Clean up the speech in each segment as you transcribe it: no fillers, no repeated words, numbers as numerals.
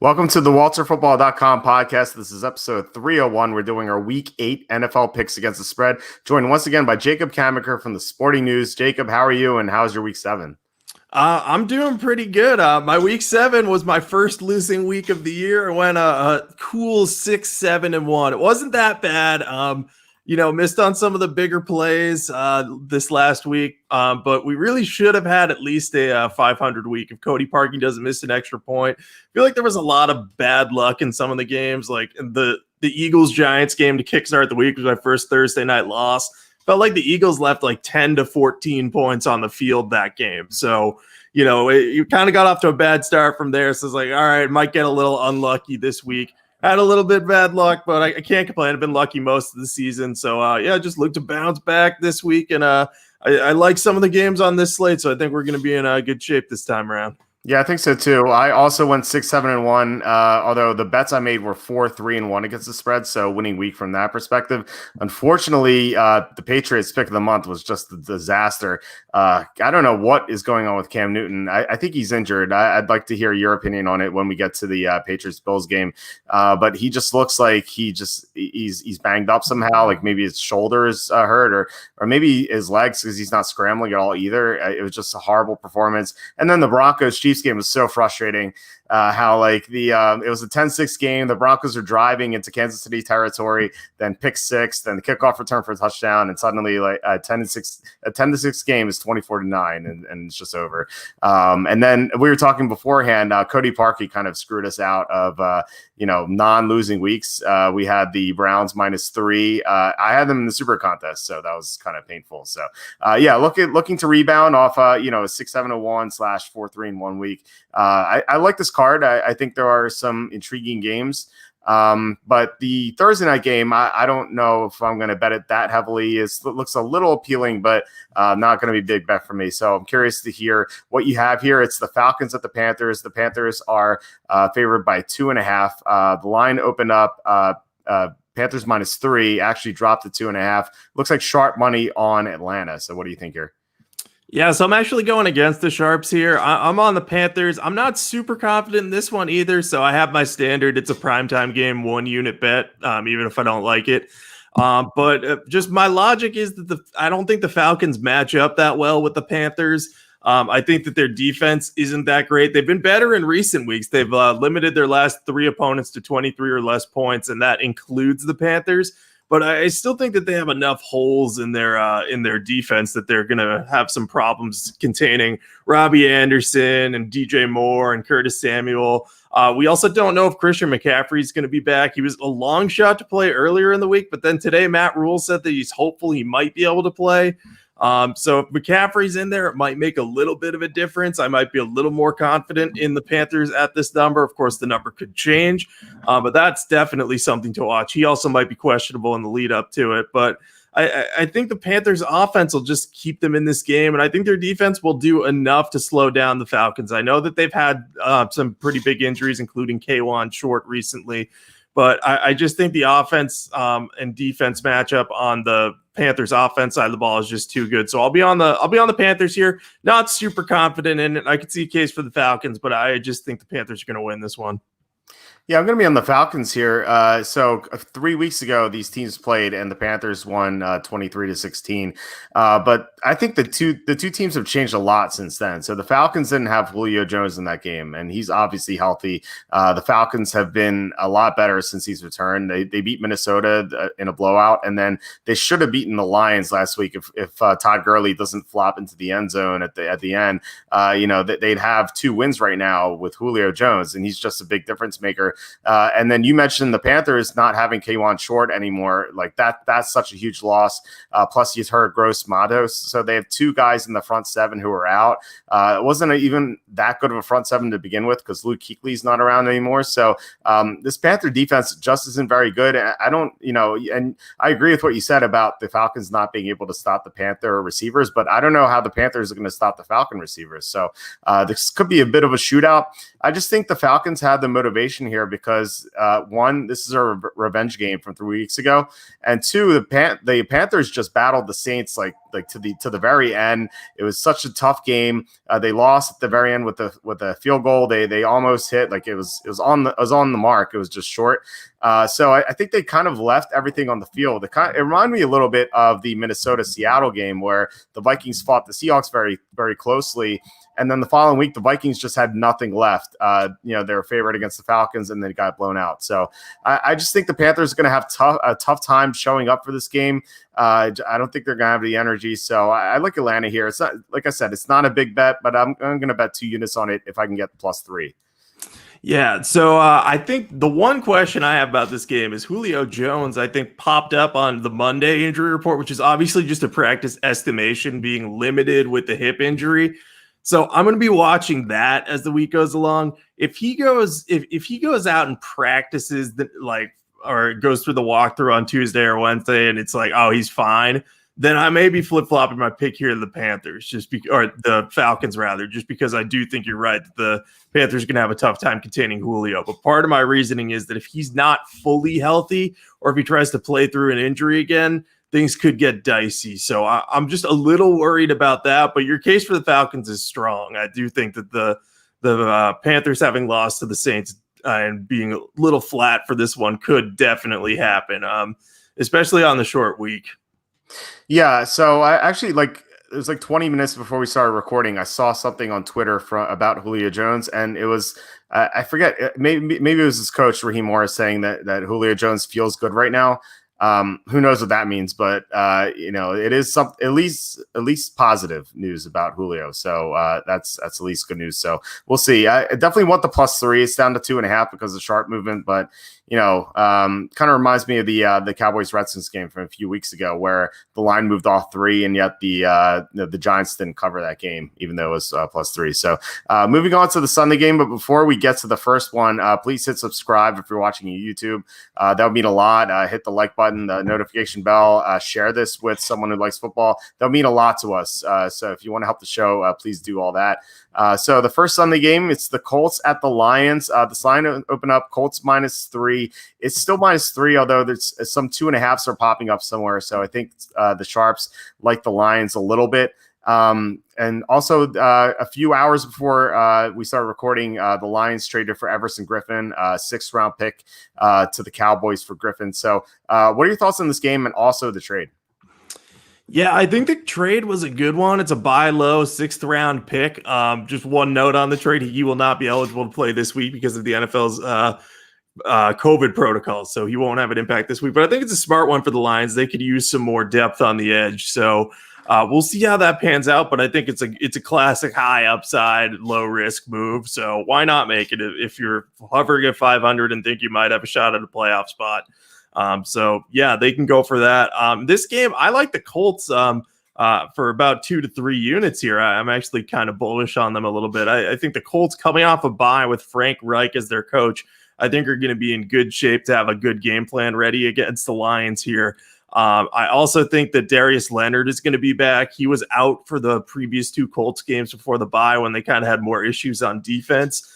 Welcome to the WalterFootball.com podcast. This is episode 301. We're doing our Week 8 NFL picks against the spread. Joined once again by Jacob Camenker from the Sporting News. Jacob, how are you, and how's your Week 7? I'm doing pretty good. My Week 7 was my first losing week of the year. I went a cool 6-7-1. It wasn't that bad. Missed on some of the bigger plays this last week, but we really should have had at least a 500 week if Cody Parkey doesn't miss an extra point. I feel like there was a lot of bad luck in some of the games, like the Eagles-Giants game to kickstart the week was my first Thursday night loss. Felt like the Eagles left like 10 to 14 points on the field that game. So, you kind of got off to a bad start from there. So it's like, all right, might get a little unlucky this week. Had a little bit bad luck, but I can't complain. I've been lucky most of the season. So, just look to bounce back this week. And I like some of the games on this slate, so I think we're going to be in good shape this time around. Yeah, I think so too. I also went 6-7-1, although the bets I made were 4-3-1 against the spread, so winning week from that perspective. Unfortunately, the Patriots pick of the month was just a disaster. I don't know what is going on with Cam Newton. I think he's injured. I'd like to hear your opinion on it when we get to the Patriots-Bills game. But he just looks like he's banged up somehow, like maybe his shoulder is hurt or maybe his legs because he's not scrambling at all either. It was just a horrible performance. And then the Broncos Chiefs game was so frustrating. It was a 10-6 game. The Broncos are driving into Kansas City territory, then pick six, then the kickoff return for a touchdown, and suddenly like a 10-6 game is 24-9, and it's just over. And then we were talking beforehand. Cody Parkey kind of screwed us out of non-losing weeks. We had the Browns -3. I had them in the Super Contest, so that was kind of painful. So looking to rebound off a 6-7-1 / 4-3-1 week. I like this card. I think there are some intriguing games. But the Thursday night game, I don't know if I'm going to bet it that heavily. It looks a little appealing, but not going to be a big bet for me. So I'm curious to hear what you have here. It's the Falcons at the Panthers. The Panthers are favored by 2.5. The line opened up Panthers -3, actually dropped to 2.5. Looks like sharp money on Atlanta. So what do you think here? Yeah, so I'm actually going against the Sharps here. I'm on the Panthers. I'm not super confident in this one either, so I have my standard. It's a primetime game, 1-unit bet, even if I don't like it. But just my logic is that I don't think the Falcons match up that well with the Panthers. I think that their defense isn't that great. They've been better in recent weeks. They've limited their last 3 opponents to 23 or less points, and that includes the Panthers. But I still think that they have enough holes in their defense that they're going to have some problems containing Robbie Anderson and DJ Moore and Curtis Samuel. We also don't know if Christian McCaffrey is going to be back. He was a long shot to play earlier in the week, but then today Matt Rule said that he's hopeful he might be able to play. So if McCaffrey's in there, it might make a little bit of a difference. I might be a little more confident in the Panthers at this number. Of course, the number could change, but that's definitely something to watch. He also might be questionable in the lead up to it, but I think the Panthers offense will just keep them in this game, and I think their defense will do enough to slow down the Falcons. I know that they've had some pretty big injuries, including K'Wan Short recently, but I just think the offense and defense matchup on the Panthers offense side of the ball is just too good. So I'll be on the Panthers here. Not super confident in it. I could see a case for the Falcons, but I just think the Panthers are going to win this one. Yeah, I'm going to be on the Falcons here. So 3 weeks ago, these teams played, and the Panthers won 23-16. But I think the two teams have changed a lot since then. So the Falcons didn't have Julio Jones in that game, and he's obviously healthy. The Falcons have been a lot better since he's returned. They beat Minnesota in a blowout, and then they should have beaten the Lions last week if Todd Gurley doesn't flop into the end zone at the end. They'd have 2 wins right now with Julio Jones, and he's just a big difference maker. And then you mentioned the Panthers not having K'Wan Short anymore. Like that's such a huge loss. Plus he's hurt Gross Matos. So they have 2 guys in the front 7 who are out. It wasn't even that good of a front 7 to begin with because Luke Kuechly's not around anymore. So this Panther defense just isn't very good. And and I agree with what you said about the Falcons not being able to stop the Panther receivers, but I don't know how the Panthers are going to stop the Falcon receivers. So this could be a bit of a shootout. I just think the Falcons had the motivation here here because one, this is a revenge game from 3 weeks ago, and two, the Panthers just battled the Saints like to the very end. It was such a tough game. They lost at the very end with a field goal. They almost hit, like it was on the mark. It was just short. So I think they kind of left everything on the field. It reminded me a little bit of the Minnesota-Seattle game where the Vikings fought the Seahawks very, very closely. And then the following week, the Vikings just had nothing left. They were favored against the Falcons and they got blown out. So I just think the Panthers are going to have a tough time showing up for this game. I don't think they're going to have the energy. So I like Atlanta here. It's not, like I said, it's not a big bet, but I'm going to bet 2 units on it if I can get +3. Yeah, so I think the one question I have about this game is Julio Jones, I think, popped up on the Monday injury report, which is obviously just a practice estimation, being limited with the hip injury. So I'm going to be watching that as the week goes along. If he goes out and practices or goes through the walkthrough on Tuesday or Wednesday, and it's like, oh, he's fine, then I may be flip-flopping my pick here to the Panthers, or the Falcons rather, just because I do think you're right that the Panthers are going to have a tough time containing Julio. But part of my reasoning is that if he's not fully healthy, or if he tries to play through an injury again, things could get dicey. So I'm just a little worried about that. But your case for the Falcons is strong. I do think that the Panthers having lost to the Saints and being a little flat for this one could definitely happen, especially on the short week. Yeah, so I actually it was like 20 minutes before we started recording. I saw something on Twitter about Julio Jones, and it was I forget, maybe it was his coach Raheem Morris saying that Julio Jones feels good right now. Who knows what that means, but it is at least positive news about Julio. So that's at least good news. So we'll see. I definitely want the +3. It's down to 2.5 because of sharp movement, but kind of reminds me of the Cowboys Redskins game from a few weeks ago where the line moved off 3, and yet the Giants didn't cover that game, even though it was +3. So moving on to the Sunday game, but before we get to the first one, please hit subscribe if you're watching on YouTube. That would mean a lot. Hit the like button, the notification bell, share this with someone who likes football. That would mean a lot to us. So if you want to help the show, please do all that. So the first Sunday game, it's the Colts at the Lions. The line opened up Colts -3. It's still -3, although there's some 2.5s are popping up somewhere. So I think the Sharps like the Lions a little bit. And also a few hours before we started recording, the Lions traded for Everson Griffin, 6th round pick to the Cowboys for Griffin. So what are your thoughts on this game and also the trade? Yeah, I think the trade was a good one. It's a buy low 6th round pick. Just one note on the trade. He will not be eligible to play this week because of the NFL's COVID protocols. So he won't have an impact this week, but I think it's a smart one for the Lions. They could use some more depth on the edge. So we'll see how that pans out, but I think it's a classic high upside, low risk move. So why not make it if you're hovering at 500 and think you might have a shot at a playoff spot? So yeah, they can go for that. This game, I like the Colts for about 2 to 3 units here. I'm actually kind of bullish on them a little bit. I think the Colts, coming off a bye with Frank Reich as their coach, I think are going to be in good shape to have a good game plan ready against the Lions here. I also think that Darius Leonard is going to be back. He was out for the previous 2 Colts games before the bye when they kind of had more issues on defense.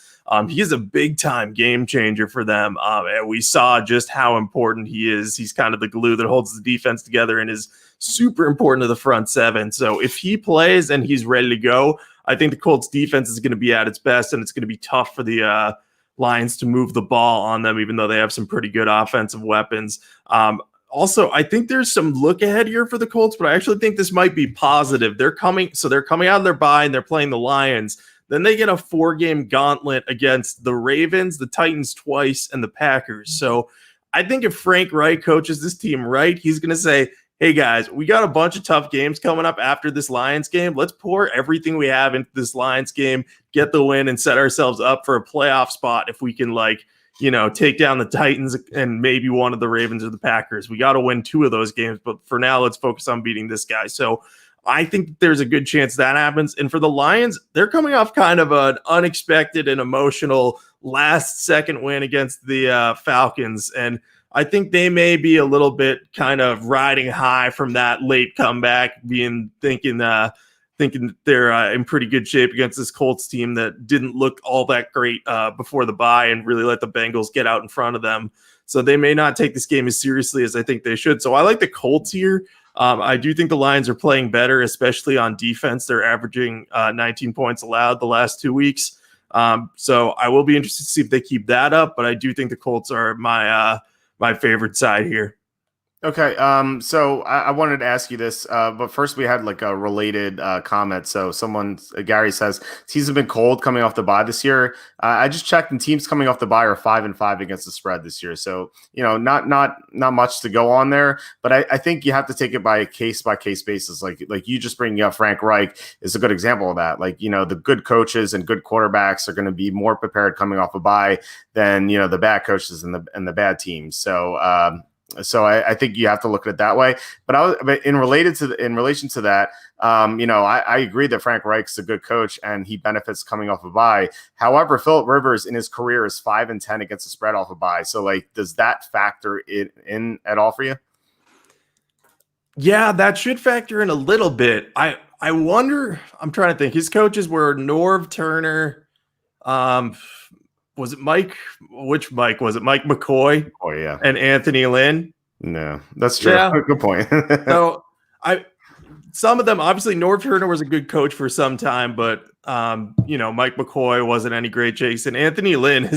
He is a big-time game changer for them, and we saw just how important he is. He's kind of the glue that holds the defense together and is super important to the front seven. So if he plays and he's ready to go, I think the Colts defense is going to be at its best, and it's going to be tough for the Lions to move the ball on them, even though they have some pretty good offensive weapons. Also, I think there's some look ahead here for the Colts, but I actually think this might be positive. They're coming out of their bye and they're playing the Lions. Then they get a 4-game gauntlet against the Ravens, the Titans twice, and the Packers. So I think if Frank Reich coaches this team right, he's going to say, hey guys, we got a bunch of tough games coming up after this Lions game. Let's pour everything we have into this Lions game, get the win, and set ourselves up for a playoff spot if we can take down the Titans and maybe one of the Ravens or the Packers. We got to win 2 of those games, but for now, let's focus on beating this guy. So I think there's a good chance that happens. And for the Lions, they're coming off kind of an unexpected and emotional last-second win against the Falcons. And I think they may be a little bit kind of riding high from that late comeback, thinking thinking they're in pretty good shape against this Colts team that didn't look all that great before the bye and really let the Bengals get out in front of them. So they may not take this game as seriously as I think they should. So I like the Colts here. I do think the Lions are playing better, especially on defense. They're averaging 19 points allowed the last 2 weeks. So I will be interested to see if they keep that up, but I do think the Colts are my favorite side here. Okay, so I wanted to ask you this, but first we had like a related comment. So Gary says teams have been cold coming off the bye this year. I just checked, and teams coming off the bye are 5-5 against the spread this year. So not much to go on there. But I think you have to take it by case basis. Like you just bringing up Frank Reich is a good example of that. Like the good coaches and good quarterbacks are going to be more prepared coming off a bye than the bad coaches and the bad teams. So I think you have to look at it that way. But in relation to that, I agree that Frank Reich's a good coach and he benefits coming off a bye. However, Phillip Rivers in his career is 5-10 against the spread off a bye. So does that factor in at all for you? Yeah, that should factor in a little bit. I wonder. I'm trying to think. His coaches were Norv Turner. Was it Mike? Which Mike was it? Mike McCoy? Oh yeah, and Anthony Lynn. No, that's true. Yeah. Good point. So some of them, obviously, Norv Turner was a good coach for some time, but Mike McCoy wasn't any great. Jason Anthony Lynn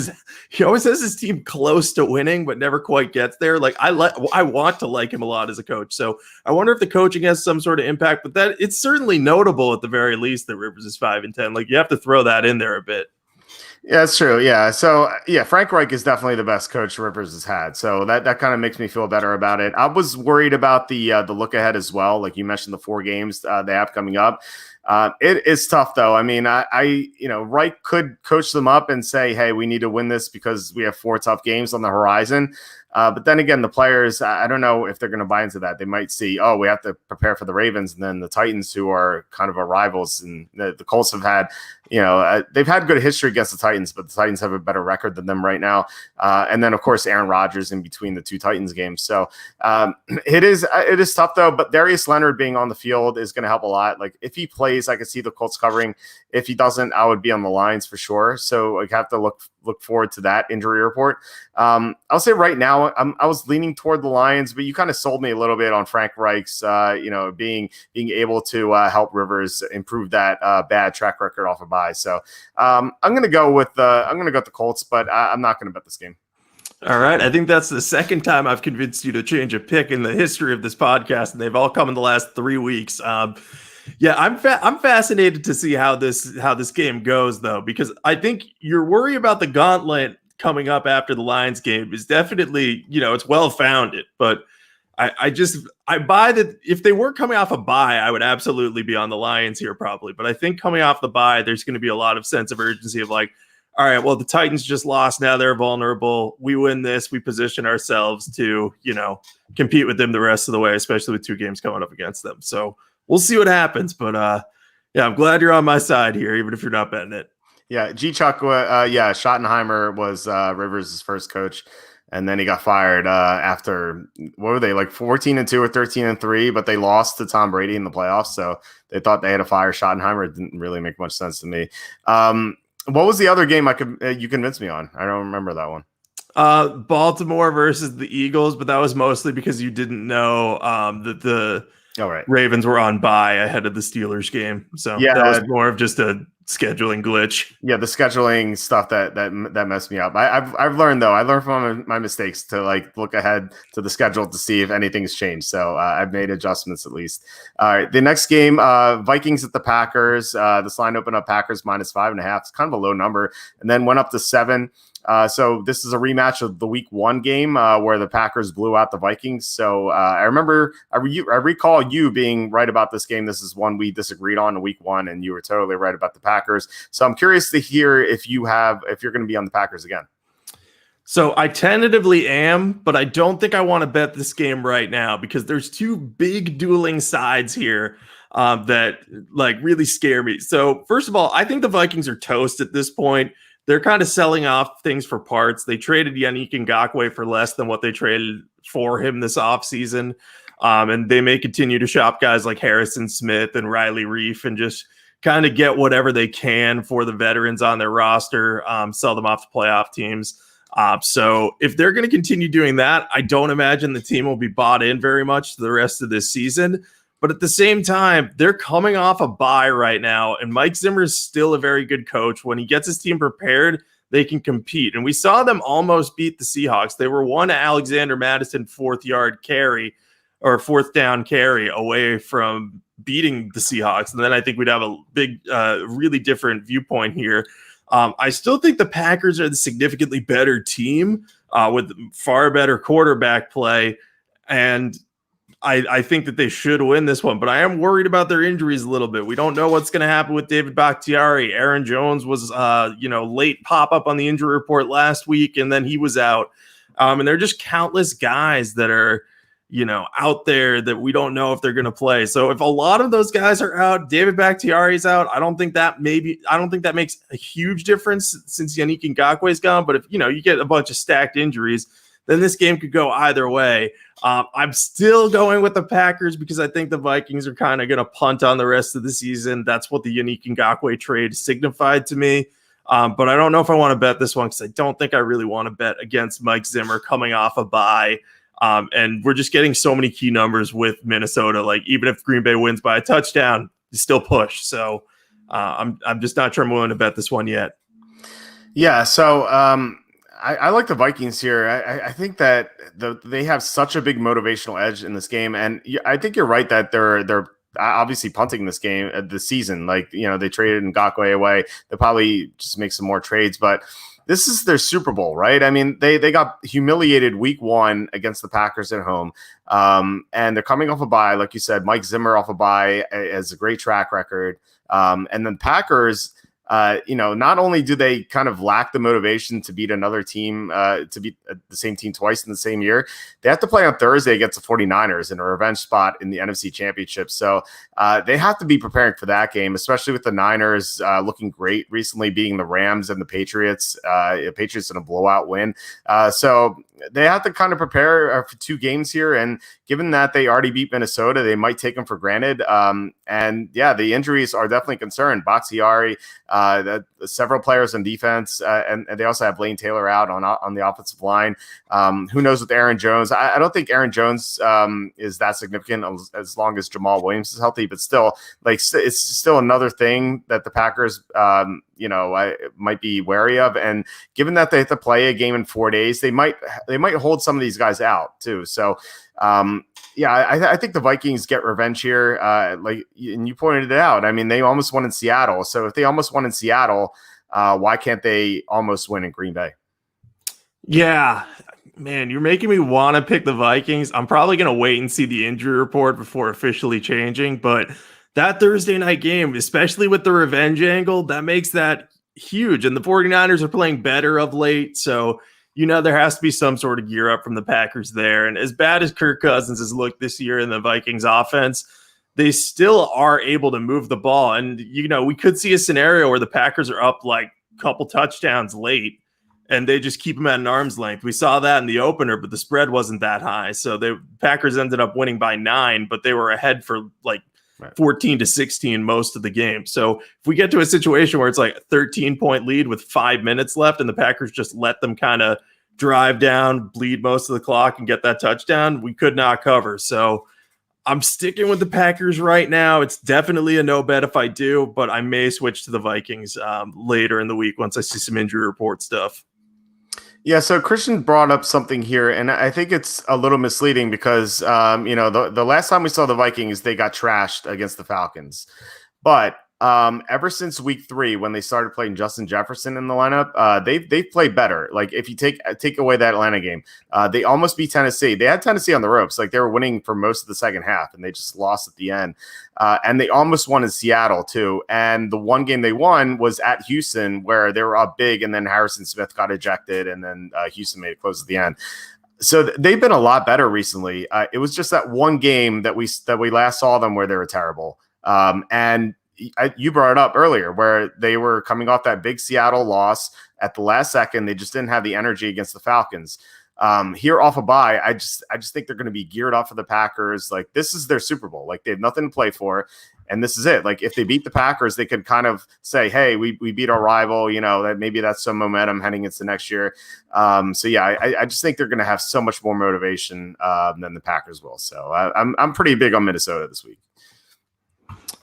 he always has his team close to winning, but never quite gets there. I want to like him a lot as a coach. So I wonder if the coaching has some sort of impact, but that it's certainly notable at the very least that Rivers is 5-10. Like you have to throw that in there a bit. Yeah, that's true. Yeah. So, Frank Reich is definitely the best coach Rivers has had. So that kind of makes me feel better about it. I was worried about the look ahead as well. Like you mentioned, the 4 games they have coming up. It is tough, though. I mean, Reich could coach them up and say, hey, we need to win this because we have 4 tough games on the horizon. But then again, the players, I don't know if they're going to buy into that. They might see, we have to prepare for the Ravens and then the Titans, who are kind of our rivals. And the Colts have had, they've had good history against the Titans, but the Titans have a better record than them right now. And then, of course, Aaron Rodgers in between the 2 Titans games. So it is tough, though. But Darius Leonard being on the field is going to help a lot. Like if he plays, I could see the Colts covering. If he doesn't, I would be on the Lions for sure. So I have to look forward to that injury report. I'll say right now, I was leaning toward the Lions, but you kind of sold me a little bit on Frank Reich's, being able to help Rivers improve that bad track record off a bye. So I'm going to go with the Colts, but I'm not going to bet this game. All right. I think that's the second time I've convinced you to change a pick in the history of this podcast, and they've all come in the last 3 weeks. Yeah, I'm fascinated to see how this game goes, though, because I think your worry about the gauntlet coming up after the Lions game is definitely, it's well founded. But I buy that if they were coming off a bye, I would absolutely be on the Lions here probably. But I think coming off the bye, there's going to be a lot of sense of urgency of like, all right, well, the Titans just lost. Now they're vulnerable. We win this. We position ourselves to, compete with them the rest of the way, especially with 2 games coming up against them. So we'll see what happens. But I'm glad you're on my side here, even if you're not betting it. Yeah, G-Chuck, Schottenheimer was Rivers' first coach, and then he got fired after, what were they, like 14-2 or 13-3, but they lost to Tom Brady in the playoffs, so they thought they had to fire Schottenheimer. It didn't really make much sense to me. What was the other game you convinced me on? I don't remember that one. Baltimore versus the Eagles, but that was mostly because you didn't know that the Ravens were on bye ahead of the Steelers game. So that was more of just a scheduling glitch. Yeah, the scheduling stuff that messed me up. I've learned, though. I learned from my mistakes to look ahead to the schedule to see if anything's changed. So I've made adjustments at least. All right, the next game, Vikings at the Packers. This line opened up Packers -5.5. It's kind of a low number, and then went up to 7. So this is a rematch of the week 1 game where the Packers blew out the Vikings. So I recall you being right about this game. This is one we disagreed on in week 1, and you were totally right about the Packers. So I'm curious to hear if you're going to be on the Packers again. So I tentatively am, but I don't think I want to bet this game right now because there's 2 big dueling sides here that really scare me. So first of all, I think the Vikings are toast at this point. They're kind of selling off things for parts. They traded Yannick Ngakoue for less than what they traded for him this offseason. And they may continue to shop guys like Harrison Smith and Riley Reif and just kind of get whatever they can for the veterans on their roster, sell them off to playoff teams. So if they're going to continue doing that, I don't imagine the team will be bought in very much to the rest of this season. But at the same time, they're coming off a bye right now, and Mike Zimmer is still a very good coach. When he gets his team prepared, they can compete. And we saw them almost beat the Seahawks. They were one Alexander Madison fourth down carry away from beating the Seahawks. And then I think we'd have a big, really different viewpoint here. I still think the Packers are the significantly better team with far better quarterback play. And I think that they should win this one, but I am worried about their injuries a little bit. We don't know what's going to happen with David Bakhtiari. Aaron Jones was, late pop up on the injury report last week, and then he was out. And there are just countless guys that are, out there that we don't know if they're going to play. So if a lot of those guys are out, David Bakhtiari's out, I don't think that makes a huge difference since Yannick Ngakoue's gone. But if, you get a bunch of stacked injuries, then this game could go either way. I'm still going with the Packers because I think the Vikings are kind of going to punt on the rest of the season. That's what the Yannick Ngakoue trade signified to me. But I don't know if I want to bet this one because I don't think I really want to bet against Mike Zimmer coming off a bye. And we're just getting so many key numbers with Minnesota. Like even if Green Bay wins by a touchdown, you still push. So I'm just not sure I'm willing to bet this one yet. Yeah. So I like the Vikings here. I think that they have such a big motivational edge in this game, and I think you're right that they're obviously punting this game this season. Like they traded Ngakoue away. They'll probably just make some more trades, but this is their Super Bowl, right? I mean, they got humiliated week 1 against the Packers at home, and they're coming off a bye, like you said. Mike Zimmer off a bye has a great track record, and then Packers. Not only do they kind of lack the motivation to beat another team, to beat the same team twice in the same year, they have to play on Thursday against the 49ers in a revenge spot in the NFC Championship. So they have to be preparing for that game, especially with the Niners looking great recently, beating the Rams and the Patriots. Patriots in a blowout win. So they have to kind of prepare for 2 games here. And given that they already beat Minnesota, they might take them for granted. And yeah, the injuries are definitely a concern. Bakhtiari, several players on defense, and they also have Blaine Taylor out on the offensive line. Who knows with Aaron Jones? I don't think Aaron Jones is that significant as long as Jamal Williams is healthy, but still, it's still another thing that the Packers, I might be wary of. And given that they have to play a game in 4 days, they might hold some of these guys out too. So, I think the Vikings get revenge here. And you pointed it out. I mean, they almost won in Seattle. So if they almost won in Seattle, why can't they almost win in Green Bay? Yeah, man, you're making me want to pick the Vikings. I'm probably going to wait and see the injury report before officially changing. But that Thursday night game, especially with the revenge angle, that makes that huge. And the 49ers are playing better of late. So, there has to be some sort of gear up from the Packers there. And as bad as Kirk Cousins has looked this year in the Vikings offense, they still are able to move the ball. And, we could see a scenario where the Packers are up like a couple touchdowns late and they just keep them at an arm's length. We saw that in the opener, but the spread wasn't that high. So the Packers ended up winning by 9, but they were ahead for 14-16 most of the game. So if we get to a situation where it's like a 13-point lead with 5 minutes left and the Packers just let them kind of drive down, bleed most of the clock and get that touchdown, we could not cover. So I'm sticking with the Packers right now. It's definitely a no bet if I do, but I may switch to the Vikings later in the week once I see some injury report stuff. Yeah, so Christian brought up something here, and I think it's a little misleading because, the last time we saw the Vikings, they got trashed against the Falcons. But ever since week 3, when they started playing Justin Jefferson in the lineup, they've played better. Like if you take away that Atlanta game, they almost beat Tennessee. They had Tennessee on the ropes. Like they were winning for most of the second half, and they just lost at the end. And they almost won in Seattle too. And the one game they won was at Houston, where they were up big, and then Harrison Smith got ejected, and then Houston made it close at the end. So they've been a lot better recently. It was just that one game that we last saw them where they were terrible. And you brought it up earlier where they were coming off that big Seattle loss at the last second. They just didn't have the energy against the Falcons. Here off a bye, I just think they're going to be geared up for the Packers. Like, this is their Super Bowl. Like, they have nothing to play for. And this is it. Like, if they beat the Packers, they could kind of say, hey, we beat our rival, that maybe that's some momentum heading into next year. So yeah, I just think they're going to have so much more motivation than the Packers will. So I'm pretty big on Minnesota this week.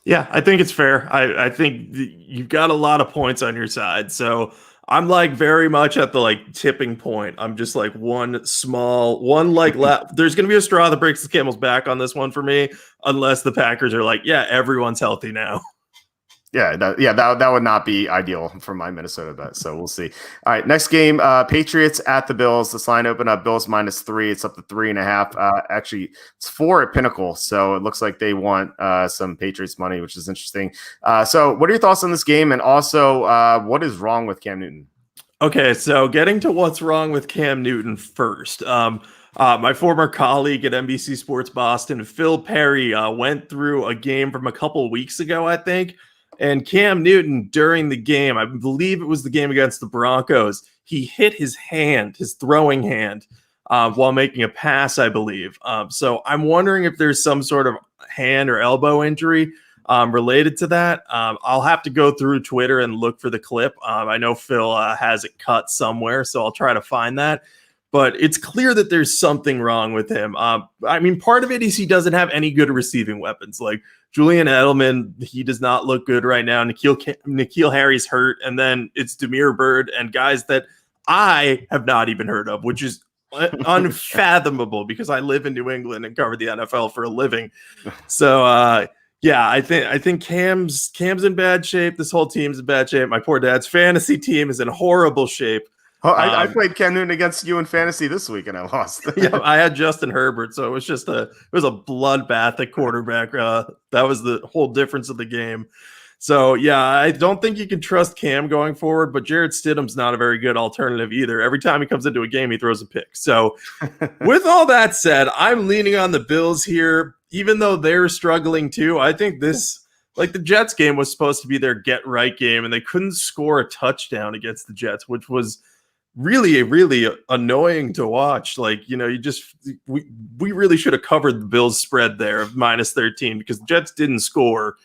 Yeah, I think it's fair. I think you've got a lot of points on your side. So I'm like very much at the like tipping point. I'm just like there's going to be a straw that breaks the camel's back on this one for me, unless the Packers are like, yeah, everyone's healthy now. That would not be ideal for my Minnesota bet. So we'll see. All right, next game, Patriots at the Bills. This line opened up Bills -3. It's up to 3.5. Actually, it's 4 at Pinnacle. So it looks like they want some Patriots money, which is interesting. So what are your thoughts on this game? And also, what is wrong with Cam Newton? Okay, so getting to what's wrong with Cam Newton first. My former colleague at NBC Sports Boston, Phil Perry, went through a game from a couple weeks ago, I think. And Cam Newton, during the game, I believe it was the game against the Broncos, he hit his throwing hand, while making a pass, I believe. So I'm wondering if there's some sort of hand or elbow injury related to that. I'll have to go through Twitter and look for the clip. I know Phil has it cut somewhere, so I'll try to find that. But it's clear that there's something wrong with him. I mean, part of it is he doesn't have any good receiving weapons. Like Julian Edelman, he does not look good right now. N'Keal Harry's hurt. And then it's Damiere Byrd and guys that I have not even heard of, which is unfathomable because I live in New England and cover the NFL for a living. So, I think Cam's in bad shape. This whole team's in bad shape. My poor dad's fantasy team is in horrible shape. Oh, I played Cam Newton against you in fantasy this week and I lost. Yeah, I had Justin Herbert, so it was a bloodbath at quarterback. That was the whole difference of the game. So yeah, I don't think you can trust Cam going forward, but Jarrett Stidham's not a very good alternative either. Every time he comes into a game, he throws a pick. So with all that said, I'm leaning on the Bills here, even though they're struggling too. I think this, like the Jets game was supposed to be their get right game, and they couldn't score a touchdown against the Jets, which was really, really annoying to watch. Like, we really should have covered the Bills spread there of -13 because the Jets didn't score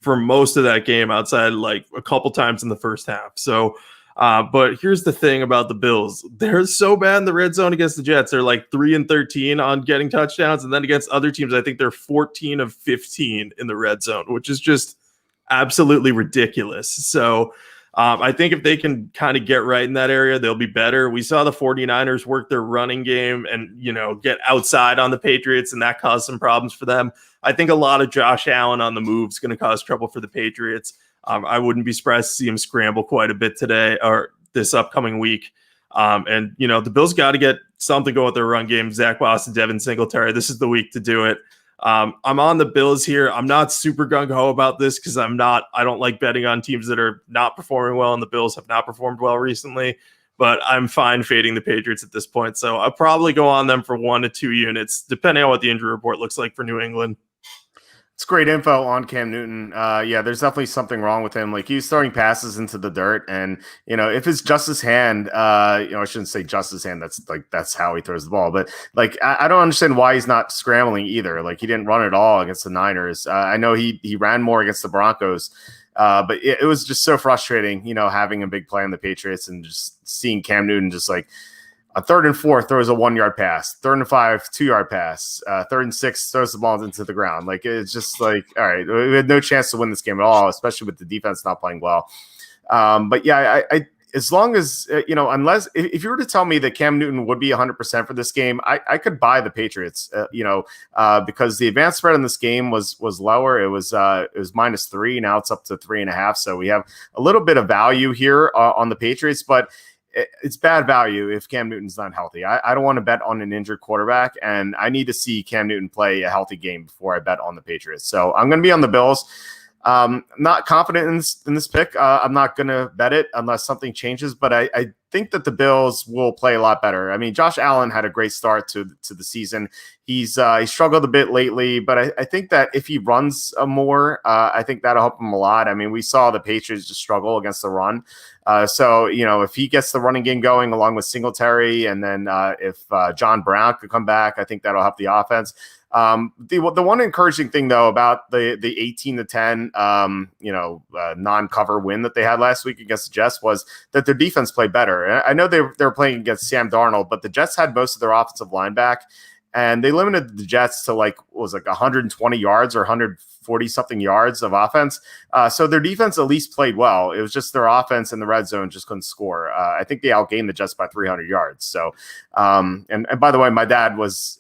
for most of that game outside like a couple times in the first half. So, but here's the thing about the Bills. They're so bad in the red zone against the Jets. They're like 3-13 on getting touchdowns. And then against other teams, I think they're 14 of 15 in the red zone, which is just absolutely ridiculous. So, I think if they can kind of get right in that area, they'll be better. We saw the 49ers work their running game and, get outside on the Patriots, and that caused some problems for them. I think a lot of Josh Allen on the move is going to cause trouble for the Patriots. I wouldn't be surprised to see him scramble quite a bit today or this upcoming week. And the Bills got to get something going with their run game. Zach Moss and Devin Singletary. This is the week to do it. I'm on the Bills here. I'm not super gung-ho about this because I don't like betting on teams that are not performing well, and the Bills have not performed well recently, but I'm fine fading the Patriots at this point. So I'll probably go on them for 1 to 2 units, depending on what the injury report looks like for New England. It's great info on Cam Newton. There's definitely something wrong with him. Like, he was throwing passes into the dirt, and if it's just his hand, I shouldn't say just his hand. That's how he throws the ball. But like, I don't understand why he's not scrambling either. Like, he didn't run at all against the Niners. I know he ran more against the Broncos, but it was just so frustrating, having a big play on the Patriots and just seeing Cam Newton just like, a 3rd and 4 throws a 1-yard pass. 3rd and 5, 2-yard pass. 3rd and 6 throws the ball into the ground. Like, it's just like, all right, we had no chance to win this game at all, especially with the defense not playing well. But yeah, I as long as unless if you were to tell me that Cam Newton would be 100% for this game, I could buy the Patriots. Because the advanced spread in this game was lower. It was -3. Now it's up to 3.5. So we have a little bit of value here on the Patriots, but it's bad value if Cam Newton's not healthy. I don't want to bet on an injured quarterback, and I need to see Cam Newton play a healthy game before I bet on the Patriots. So I'm going to be on the Bills. I'm not confident in this pick. I'm not going to bet it unless something changes, but I think that the Bills will play a lot better. I mean, Josh Allen had a great start to the season. He struggled a bit lately, but I think that if he runs more, I think that'll help him a lot. I mean, we saw the Patriots just struggle against the run. So, if he gets the running game going along with Singletary, and then if John Brown could come back, I think that'll help the offense. The one encouraging thing though about the 18-10 non-cover win that they had last week against the Jets was that their defense played better. And I know they were playing against Sam Darnold, but the Jets had most of their offensive line back, and they limited the Jets to 120 yards or 140 something yards of offense. So their defense at least played well. It was just their offense in the red zone just couldn't score. I think they outgained the Jets by 300 yards. So, and by the way, my dad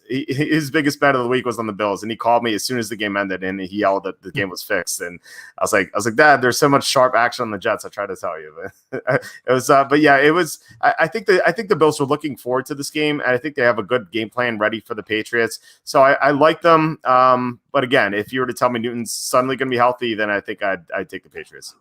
his biggest bet of the week was on the Bills, and he called me as soon as the game ended, and he yelled that the game was fixed. And I was like, Dad, there's so much sharp action on the Jets. I tried to tell you, but it was, but yeah, it was. I think the Bills were looking forward to this game, and I think they have a good game plan ready for the Patriots. So I like them. But again, if you were to tell me Newton's suddenly going to be healthy, then I think I'd take the Patriots.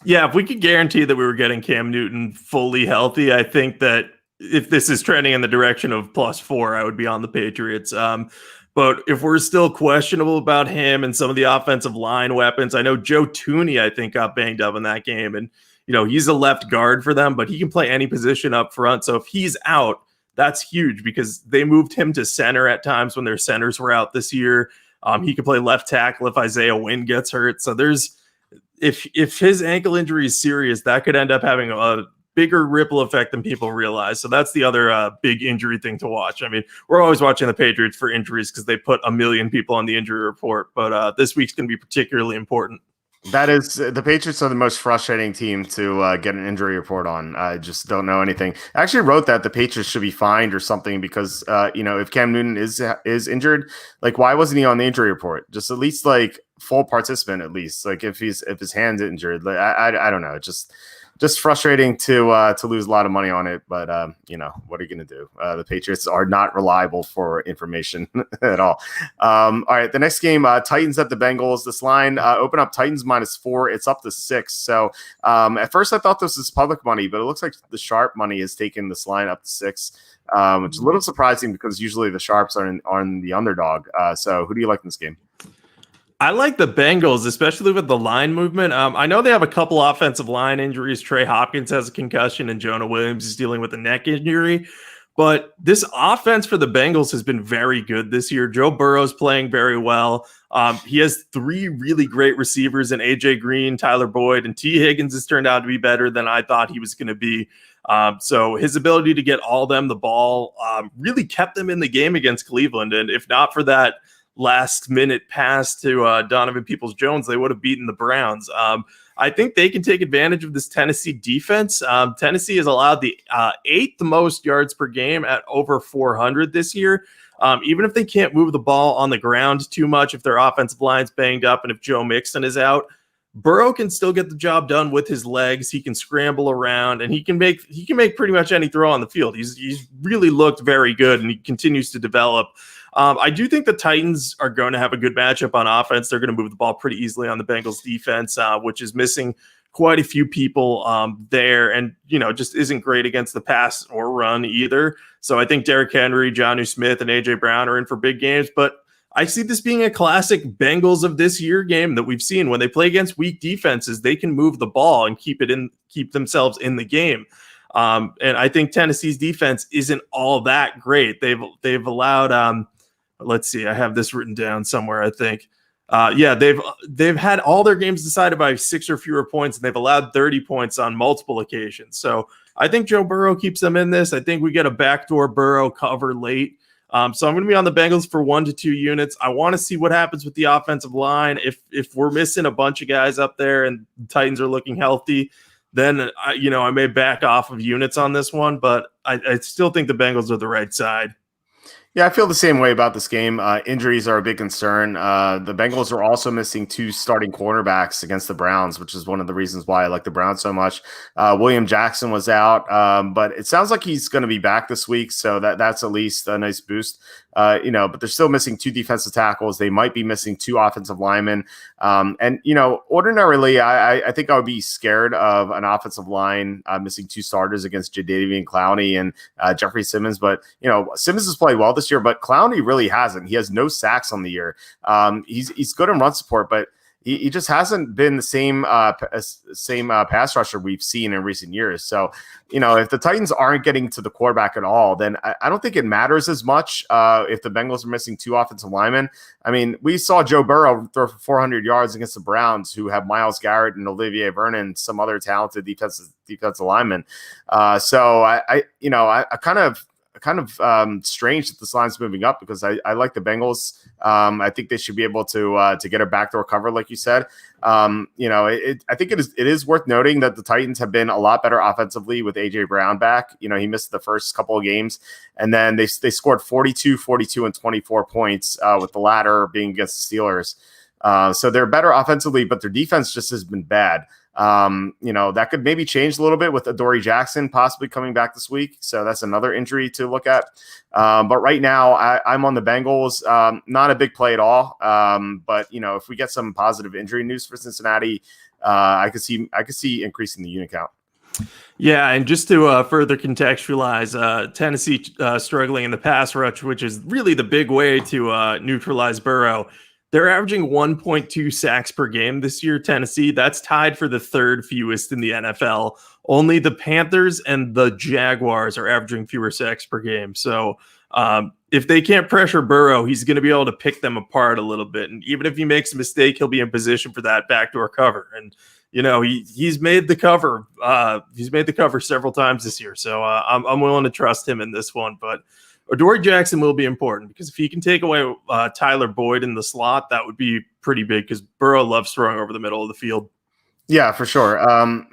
Yeah, if we could guarantee that we were getting Cam Newton fully healthy, I think that if this is trending in the direction of +4, I would be on the Patriots. But if we're still questionable about him and some of the offensive line weapons, I know Joe Tooney, I think, got banged up in that game. And, he's a left guard for them, but he can play any position up front. So if he's out, that's huge because they moved him to center at times when their centers were out this year. He could play left tackle if Isaiah Wynn gets hurt. So if his ankle injury is serious, that could end up having a bigger ripple effect than people realize. So that's the other big injury thing to watch. I mean, we're always watching the Patriots for injuries because they put 1 million people on the injury report, but this week's going to be particularly important. That is, the Patriots are the most frustrating team to get an injury report on. I just don't know anything. I actually wrote that the Patriots should be fined or something because, if Cam Newton is injured, why wasn't he on the injury report? Just at least full participant, at least. If his hand's injured, I don't know. Just frustrating to lose a lot of money on it, but what are you going to do? The Patriots are not reliable for information at all. All right, the next game, Titans at the Bengals. This line open up Titans -4. It's up to 6. So at first I thought this was public money, but it looks like the sharp money has taken this line up to 6, which is a little surprising because usually the sharps are in the underdog. So who do you like in this game? I like the Bengals, especially with the line movement. I know they have a couple offensive line injuries. Trey Hopkins has a concussion, and Jonah Williams is dealing with a neck injury. But this offense for the Bengals has been very good this year. Joe Burrow's playing very well. He has 3 really great receivers in A.J. Green, Tyler Boyd, and T. Higgins has turned out to be better than I thought he was going to be. So his ability to get all them the ball really kept them in the game against Cleveland. And if not for that last-minute pass to Donovan Peoples-Jones, they would have beaten the Browns. I think they can take advantage of this Tennessee defense. Tennessee has allowed the 8th most yards per game at over 400 this year. Even if they can't move the ball on the ground too much, if their offensive line's banged up and if Joe Mixon is out, Burrow can still get the job done with his legs. He can scramble around, and he can make pretty much any throw on the field. He's really looked very good, and he continues to develop. I do think the Titans are going to have a good matchup on offense. They're going to move the ball pretty easily on the Bengals defense, which is missing quite a few people there, and just isn't great against the pass or run either. So I think Derrick Henry, Jonnu Smith, and AJ Brown are in for big games, but I see this being a classic Bengals of this year game that we've seen. When they play against weak defenses, they can move the ball and keep themselves in the game. And I think Tennessee's defense isn't all that great. They've allowed let's see, I have this written down somewhere, I think. They've had all their games decided by 6 or fewer points, and they've allowed 30 points on multiple occasions. So I think Joe Burrow keeps them in this. I think we get a backdoor Burrow cover late. So I'm going to be on the Bengals for 1 to 2 units. I want to see what happens with the offensive line. If we're missing a bunch of guys up there and the Titans are looking healthy, then I may back off of units on this one, but I still think the Bengals are the right side. Yeah, I feel the same way about this game. Injuries are a big concern. The Bengals are also missing two starting cornerbacks against the Browns, which is one of the reasons why I like the Browns so much. William Jackson was out, but it sounds like he's going to be back this week, so that's at least a nice boost. But they're still missing two defensive tackles. They might be missing two offensive linemen. Ordinarily, I think I would be scared of an offensive line missing two starters against Jadeveon Clowney and Jeffrey Simmons. But, Simmons has played well this year, but Clowney really hasn't. He has no sacks on the year. He's good in run support, but he just hasn't been the same pass rusher we've seen in recent years. So, if the Titans aren't getting to the quarterback at all, then I don't think it matters as much if the Bengals are missing two offensive linemen. I mean, we saw Joe Burrow throw for 400 yards against the Browns, who have Myles Garrett and Olivier Vernon, some other talented defensive linemen. So I kind of strange that this line's moving up because I like the Bengals. I think they should be able to get a backdoor cover, like you said. I think it is worth noting that the Titans have been a lot better offensively with AJ Brown back. He missed the first couple of games, and then they scored 42, and 24 points with the latter being against the Steelers. So they're better offensively, but their defense just has been bad. That could maybe change a little bit with Adoree Jackson possibly coming back this week. So that's another injury to look at. But right now I'm on the Bengals. Not a big play at all. But if we get some positive injury news for Cincinnati, I could see increasing the unit count. Yeah, and just to further contextualize, Tennessee struggling in the pass rush, which is really the big way to neutralize Burrow. They're averaging 1.2 sacks per game this year, Tennessee. That's tied for the third fewest in the NFL. Only the Panthers and the Jaguars are averaging fewer sacks per game. So if they can't pressure Burrow, he's going to be able to pick them apart a little bit. And even if he makes a mistake, he'll be in position for that backdoor cover. And he's made the cover. He's made the cover several times this year. So I'm willing to trust him in this one. But Adoree Jackson will be important because if he can take away Tyler Boyd in the slot, that would be pretty big because Burrow loves throwing over the middle of the field. Yeah, for sure.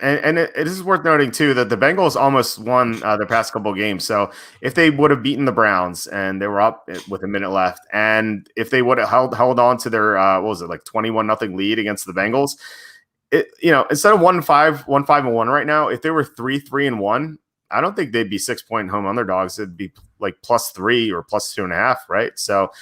And it is worth noting, too, that the Bengals almost won their past couple of games. So if they would have beaten the Browns and they were up with a minute left, and if they would have held on to their, 21-0 lead against the Bengals, instead of 1-5-1 right now, if they were 3-3-1, I don't think they'd be 6-point home underdogs. It'd be like +3 or +2.5, right? So,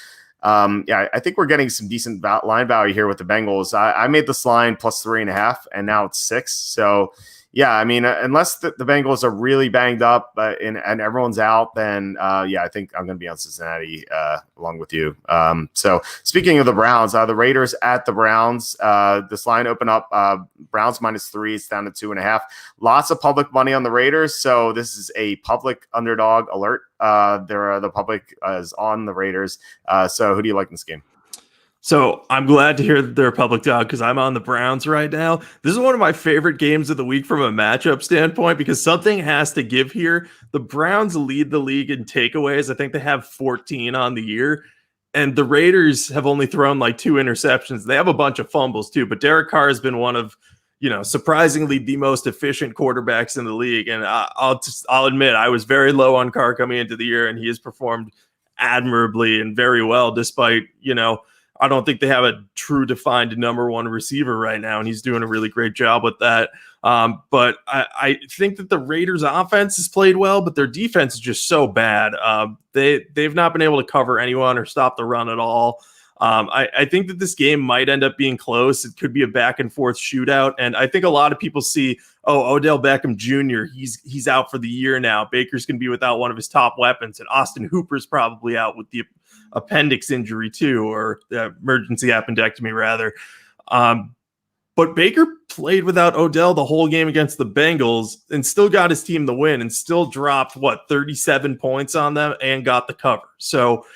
I think we're getting some decent line value here with the Bengals. I made this line +3.5, and now it's 6. So, unless the Bengals are really banged up and everyone's out, then I think I'm going to be on Cincinnati along with you. So speaking of the Browns, the Raiders at the Browns, this line opened up Browns -3. It's down to 2.5. Lots of public money on the Raiders. So this is a public underdog alert. The public is on the Raiders. So who do you like in this game? So I'm glad to hear that they're a public dog because I'm on the Browns right now. This is one of my favorite games of the week from a matchup standpoint because something has to give here. The Browns lead the league in takeaways. I think they have 14 on the year. And the Raiders have only thrown like 2 interceptions. They have a bunch of fumbles too. But Derek Carr has been one of, surprisingly the most efficient quarterbacks in the league. And I'll admit I was very low on Carr coming into the year, and he has performed admirably and very well despite, I don't think they have a true defined number one receiver right now, and he's doing a really great job with that. But I think that the Raiders' offense has played well, but their defense is just so bad. They've not been able to cover anyone or stop the run at all. I think that this game might end up being close. It could be a back and forth shootout. And I think a lot of people see, Odell Beckham Jr., he's out for the year now. Baker's going to be without one of his top weapons. And Austin Hooper's probably out with the appendix injury too, or emergency appendectomy rather. But Baker played without Odell the whole game against the Bengals and still got his team the win and still dropped 37 points on them and got the cover. So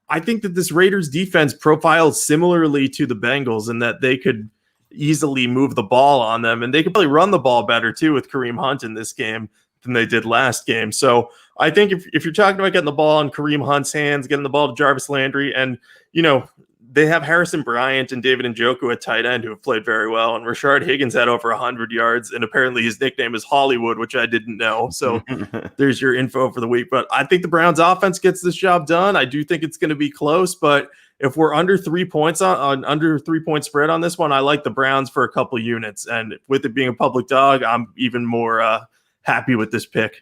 I think that this Raiders defense profiles similarly to the Bengals in that they could easily move the ball on them, and they could probably run the ball better too with Kareem Hunt in this game than they did last game. So I think if you're talking about getting the ball in Kareem Hunt's hands, getting the ball to Jarvis Landry, and they have Harrison Bryant and David Njoku at tight end who have played very well. And Rashard Higgins had over 100 yards. And apparently his nickname is Hollywood, which I didn't know. So there's your info for the week. But I think the Browns offense gets this job done. I do think it's going to be close. But if we're under 3 points on under 3-point spread on this one, I like the Browns for a couple units. And with it being a public dog, I'm even more happy with this pick.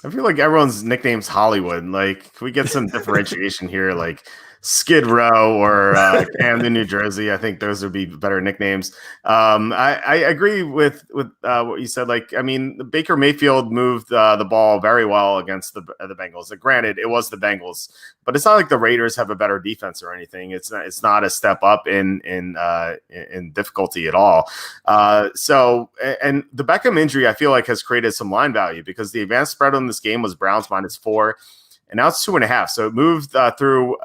I feel like everyone's nickname's Hollywood. Like, can we get some differentiation here? Like Skid Row or Camden, New Jersey. I think those would be better nicknames. I agree with what you said. Like, I mean, Baker Mayfield moved the ball very well against the Bengals. And granted, it was the Bengals, but it's not like the Raiders have a better defense or anything. It's not a step up in difficulty at all. So the Beckham injury, I feel like, has created some line value because the advanced spread on this game was Browns -4. And now it's 2.5. So it moved through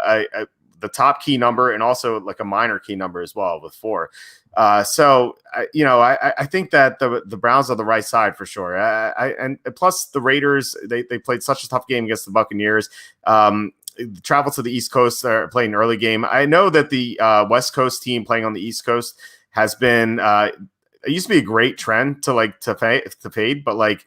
the top key number and also like a minor key number as well with 4. So I think that the Browns are the right side for sure. And plus the Raiders, they played such a tough game against the Buccaneers. Travel to the East Coast, they're playing an early game. I know that the West Coast team playing on the East Coast has been it used to be a great trend to fade, but like.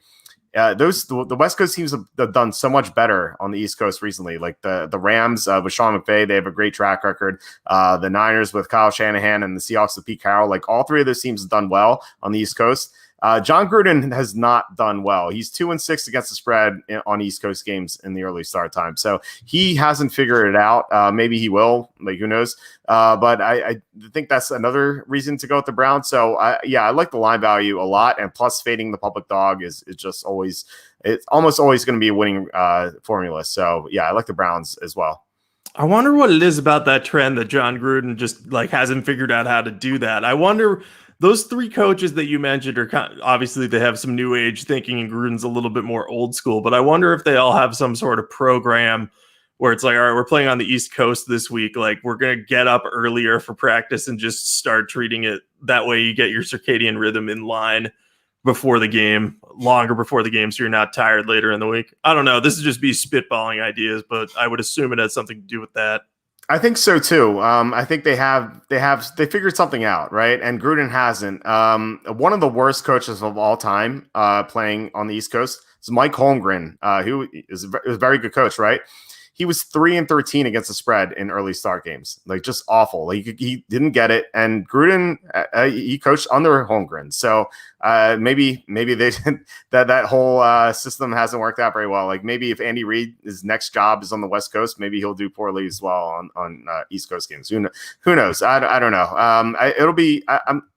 The West Coast teams have done so much better on the East Coast recently. Like the Rams with Sean McVay, they have a great track record. The Niners with Kyle Shanahan and the Seahawks with Pete Carroll, like all three of those teams have done well on the East Coast. John Gruden has not done well. He's 2-6 against the spread on East Coast games in the early start time. So he hasn't figured it out. Maybe he will, like who knows? But I think that's another reason to go with the Browns. So I like the line value a lot. And plus fading the public dog is just always, it's almost always going to be a winning formula. So yeah, I like the Browns as well. I wonder what it is about that trend that John Gruden just like hasn't figured out how to do that. I wonder. Those three coaches that you mentioned are obviously they have some new age thinking and Gruden's a little bit more old school, but I wonder if they all have some sort of program where it's like, all right, we're playing on the East Coast this week. Like we're going to get up earlier for practice and just start treating it that way. You get your circadian rhythm in line before the game, longer before the game. So you're not tired later in the week. I don't know. This is just me spitballing ideas, but I would assume it has something to do with that. I think so too. I think they figured something out, right? And Gruden hasn't. One of the worst coaches of all time playing on the East Coast is Mike Holmgren, who is a very good coach, right? He was 3-13 against the spread in early start games, like just awful. Like he didn't get it, and Gruden he coached under Holmgren, so maybe they that whole system hasn't worked out very well. Like maybe if Andy Reid his next job is on the West Coast, maybe he'll do poorly as well on East Coast games. Who knows? I don't know.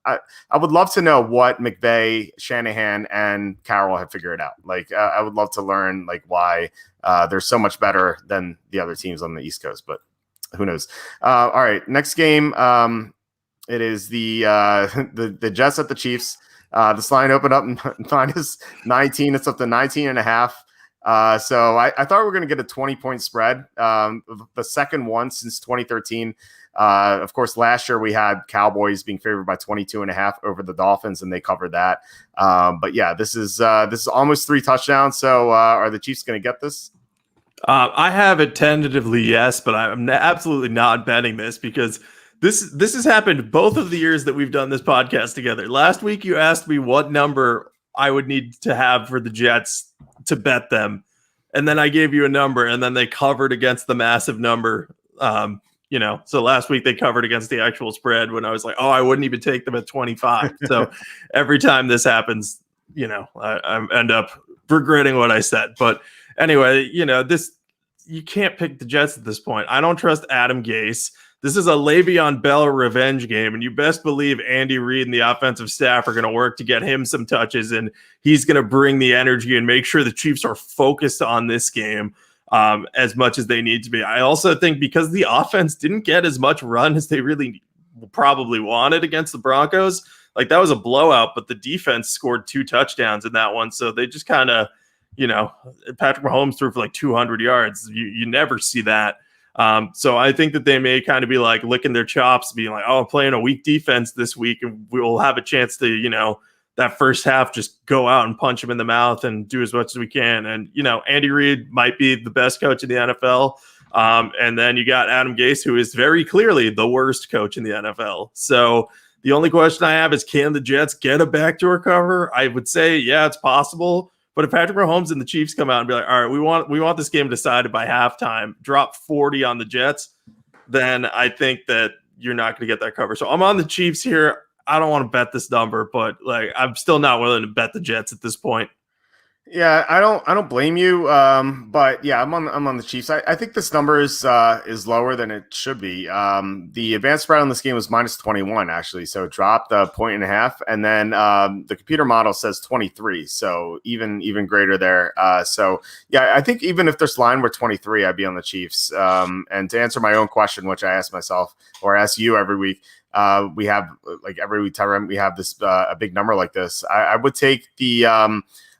I would love to know what McVay, Shanahan, and Carroll have figured out. Like I would love to learn like why. They're so much better than the other teams on the East Coast, but who knows? All right, next game. It is the Jets at the Chiefs. This line opened up -19. It's up to 19.5. So I thought we were going to get a 20-point spread. The second one since 2013. Of course, last year we had Cowboys being favored by 22.5 over the Dolphins, and they covered that. But yeah, this is almost 3 touchdowns. So are the Chiefs going to get this? I have it tentatively yes, but I'm absolutely not betting this because this has happened both of the years that we've done this podcast together. Last week you asked me what number I would need to have for the Jets to bet them, and then I gave you a number, and then they covered against the massive number. So last week they covered against the actual spread when I was like, oh, I wouldn't even take them at 25. So every time this happens, I end up regretting what I said. But anyway, you can't pick the Jets at this point. I don't trust Adam Gase. This is a Le'Veon Bell revenge game, and you best believe Andy Reid and the offensive staff are going to work to get him some touches, and he's going to bring the energy and make sure the Chiefs are focused on this game. As much as they need to be. I also think because the offense didn't get as much run as they really probably wanted against the Broncos, like that was a blowout, but the defense scored 2 touchdowns in that one. So they just kind of, Patrick Mahomes threw for like 200 yards. You never see that. So I think that they may kind of be like licking their chops, being like, oh, I'm playing a weak defense this week and we'll have a chance to, that first half, just go out and punch him in the mouth and do as much as we can. And, Andy Reid might be the best coach in the NFL, And then you got Adam Gase, who is very clearly the worst coach in the NFL. So the only question I have is, can the Jets get a backdoor cover? I would say, yeah, it's possible. But if Patrick Mahomes and the Chiefs come out and be like, all right, we want this game decided by halftime, drop 40 on the Jets, then I think that you're not going to get that cover. So I'm on the Chiefs here. I don't want to bet this number, but like I'm still not willing to bet the Jets at this point. Yeah, I don't blame you. But yeah, I'm on the Chiefs. I think this number is lower than it should be. The advanced spread on this game was -21 actually, so it dropped a point and a half, and then the computer model says 23, so even greater there. So yeah, I think even if this line were 23, I'd be on the Chiefs. And to answer my own question, which I ask myself or ask you every week, we have like every week, Tyrone, we have this a big number like this. I would take the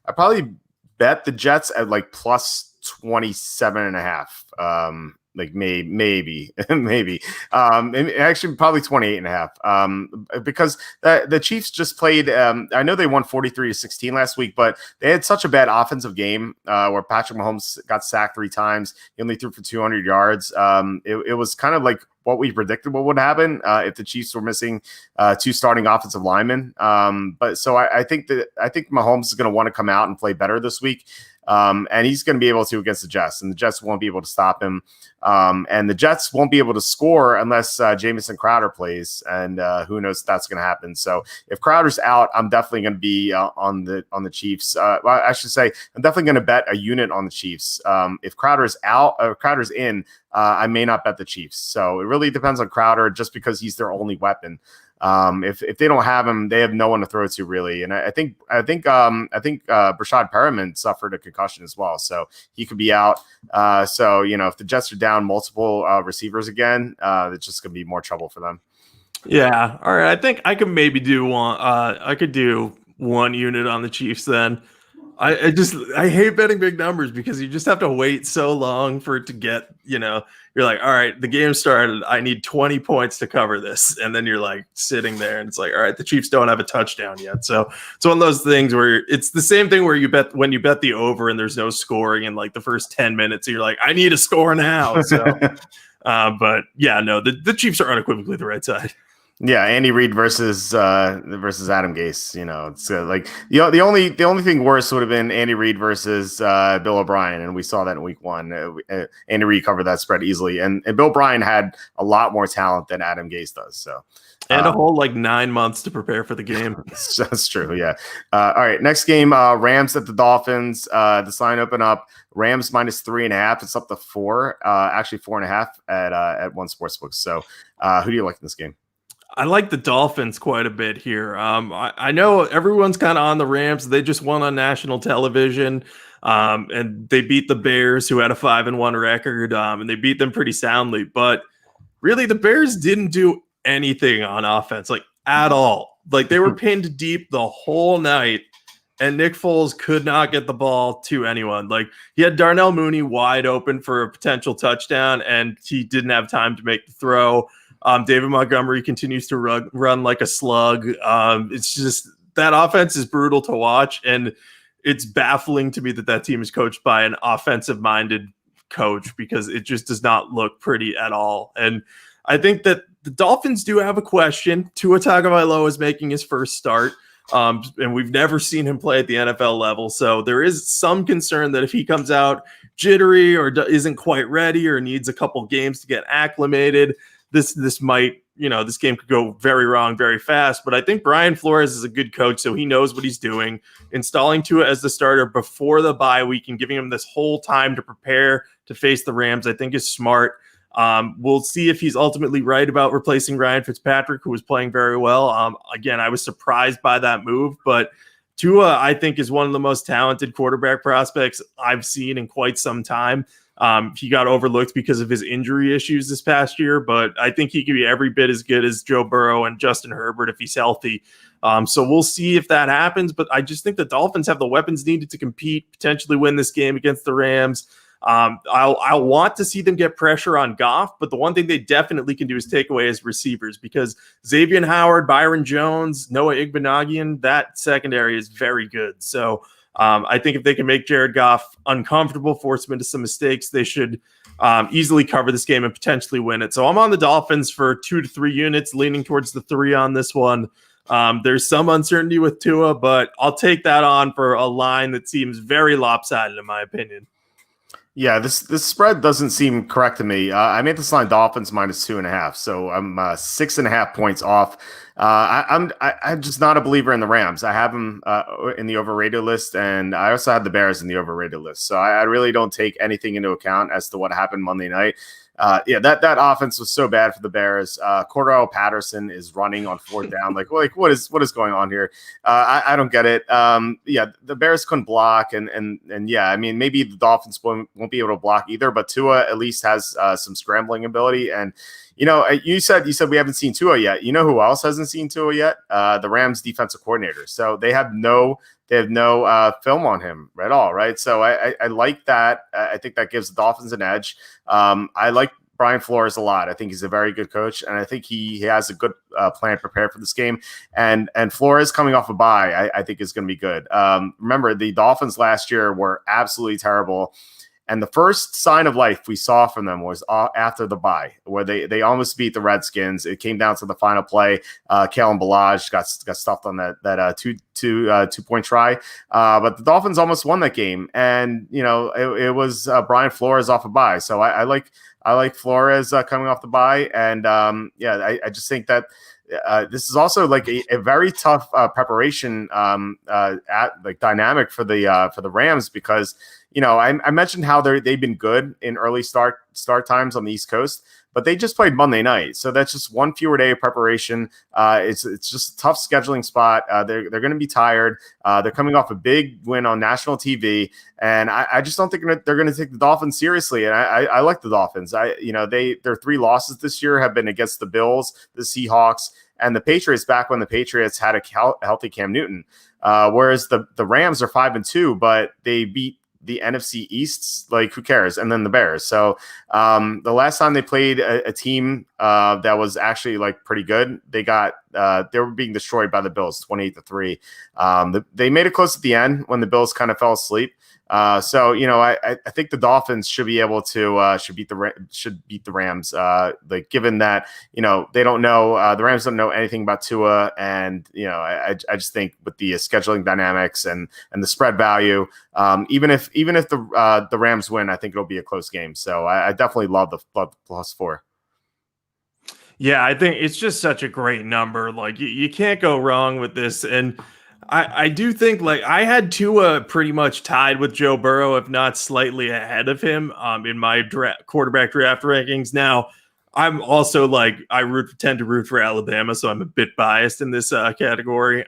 I probably bet the Jets at like plus 27.5. Like maybe, maybe. Actually, probably 28.5. Because the Chiefs just played. I know they won 43-16 last week, but they had such a bad offensive game where Patrick Mahomes got sacked 3 times. He only threw for 200 yards. It was kind of like what we predicted what would happen if the Chiefs were missing 2 starting offensive linemen. But so I think Mahomes is going to want to come out and play better this week. And he's going to be able to against the Jets, and the Jets won't be able to stop him. And the Jets won't be able to score unless Jamison Crowder plays, and who knows if that's going to happen. So if Crowder's out, I'm definitely going to be on the Chiefs. Well, I should say I'm definitely going to bet a unit on the Chiefs. If Crowder's out or Crowder's in, I may not bet the Chiefs. So it really depends on Crowder, just because he's their only weapon. If they don't have him, they have no one to throw to really. And I think Brashad Perriman suffered a concussion as well, so he could be out. So if the Jets are down multiple receivers again, it's just going to be more trouble for them. Yeah. All right. I think I could maybe do one. I could do one unit on the Chiefs then. I hate betting big numbers because you just have to wait so long for it to get, you're like, all right, the game started. I need 20 points to cover this. And then you're like sitting there and it's like, all right, the Chiefs don't have a touchdown yet. So it's one of those things where it's the same thing where when you bet the over and there's no scoring in like the first 10 minutes, you're like, I need a score now. So, but yeah, no, the Chiefs are unequivocally the right side. Yeah, Andy Reid versus Adam Gase. It's like the only thing worse would have been Andy Reid versus Bill O'Brien, and we saw that in Week 1. Andy Reid covered that spread easily, and Bill O'Brien had a lot more talent than Adam Gase does. So. And a whole 9 months to prepare for the game. That's true. Yeah. All right. Next game, Rams at the Dolphins. This line open up Rams -3.5. It's up to 4. Actually 4.5 at one sportsbook. So who do you like in this game? I like the Dolphins quite a bit here. I know everyone's kind of on the Rams. They just won on national television, and they beat the Bears, who had a 5-1 record, and they beat them pretty soundly. But really, the Bears didn't do anything on offense, at all. They were pinned deep the whole night, and Nick Foles could not get the ball to anyone. He had Darnell Mooney wide open for a potential touchdown, and he didn't have time to make the throw. David Montgomery continues to run like a slug. It's just that offense is brutal to watch, and it's baffling to me that team is coached by an offensive-minded coach, because it just does not look pretty at all. And I think that the Dolphins do have a question. Tua Tagovailoa is making his first start, and we've never seen him play at the NFL level. So there is some concern that if he comes out jittery or isn't quite ready or needs a couple games to get acclimated, this might, this game could go very wrong very fast. But I think Brian Flores is a good coach, so he knows what he's doing. Installing Tua as the starter before the bye week and giving him this whole time to prepare to face the Rams, I think is smart. We'll see if he's ultimately right about replacing Ryan Fitzpatrick, who was playing very well. Again, I was surprised by that move, but Tua, I think, is one of the most talented quarterback prospects I've seen in quite some time. He got overlooked because of his injury issues this past year, but I think he could be every bit as good as Joe Burrow and Justin Herbert if he's healthy. So we'll see if that happens, but I just think the Dolphins have the weapons needed to compete, potentially win this game against the Rams. I'll want to see them get pressure on Goff, but the one thing they definitely can do is take away his receivers, because Xavier Howard, Byron Jones, Noah Igbenoghian, that secondary is very good. So I think if they can make Jared Goff uncomfortable, force him into some mistakes, they should easily cover this game and potentially win it. So I'm on the Dolphins for 2 to 3 units, leaning towards the 3 on this one. There's some uncertainty with Tua, but I'll take that on for a line that seems very lopsided in my opinion. Yeah, this spread doesn't seem correct to me. I made this line Dolphins -2.5, so I'm 6.5 points off. I'm just not a believer in the Rams. I have them in the overrated list, and I also have the Bears in the overrated list. So I really don't take anything into account as to what happened Monday night. That offense was so bad for the Bears. Cordell Patterson is running on 4th down. Like what is going on here? I don't get it. The Bears couldn't block, and I mean, maybe the Dolphins won't be able to block either. But Tua at least has some scrambling ability. And you said we haven't seen Tua yet. You know who else hasn't seen Tua yet? The Rams defensive coordinator. So they have no film on him at all, right? So I like that. I think that gives the Dolphins an edge. I like Brian Flores a lot. I think he's a very good coach, and I think he has a good plan prepared for this game. And Flores coming off a bye, I think is going to be good. Remember, the Dolphins last year were absolutely terrible. And the first sign of life we saw from them was after the bye, where they almost beat the Redskins. It came down to the final play. Kalen Ballage got stuffed on that 2-point try. But the Dolphins almost won that game. And, it was Brian Flores off a bye. So I like Flores coming off the bye. And, I just think that this is also like a very tough preparation dynamic for the Rams because I mentioned how they've been good in early start times on the East Coast, but they just played Monday night, so that's just one fewer day of preparation. It's just a tough scheduling spot. They're going to be tired. They're coming off a big win on national TV, and I just don't think they're going to take the Dolphins seriously. And I like the Dolphins. Their 3 losses this year have been against the Bills, the Seahawks, and the Patriots. Back when the Patriots had a healthy Cam Newton, whereas the Rams are 5-2, but they beat the NFC East, like who cares? And then the Bears. So the last time they played a team that was actually like pretty good, they were being destroyed by the Bills 28-3. They made it close at the end when the Bills kind of fell asleep. I think the Dolphins should be able to should beat the Rams. Given that they don't know the Rams don't know anything about Tua, and I just think with the scheduling dynamics and the spread value, even if the Rams win, I think it'll be a close game. So I definitely love the +4. Yeah, I think it's just such a great number. Like you can't go wrong with this. And I do think I had Tua pretty much tied with Joe Burrow, if not slightly ahead of him in my quarterback draft rankings. Now, I'm also I tend to root for Alabama, so I'm a bit biased in this category.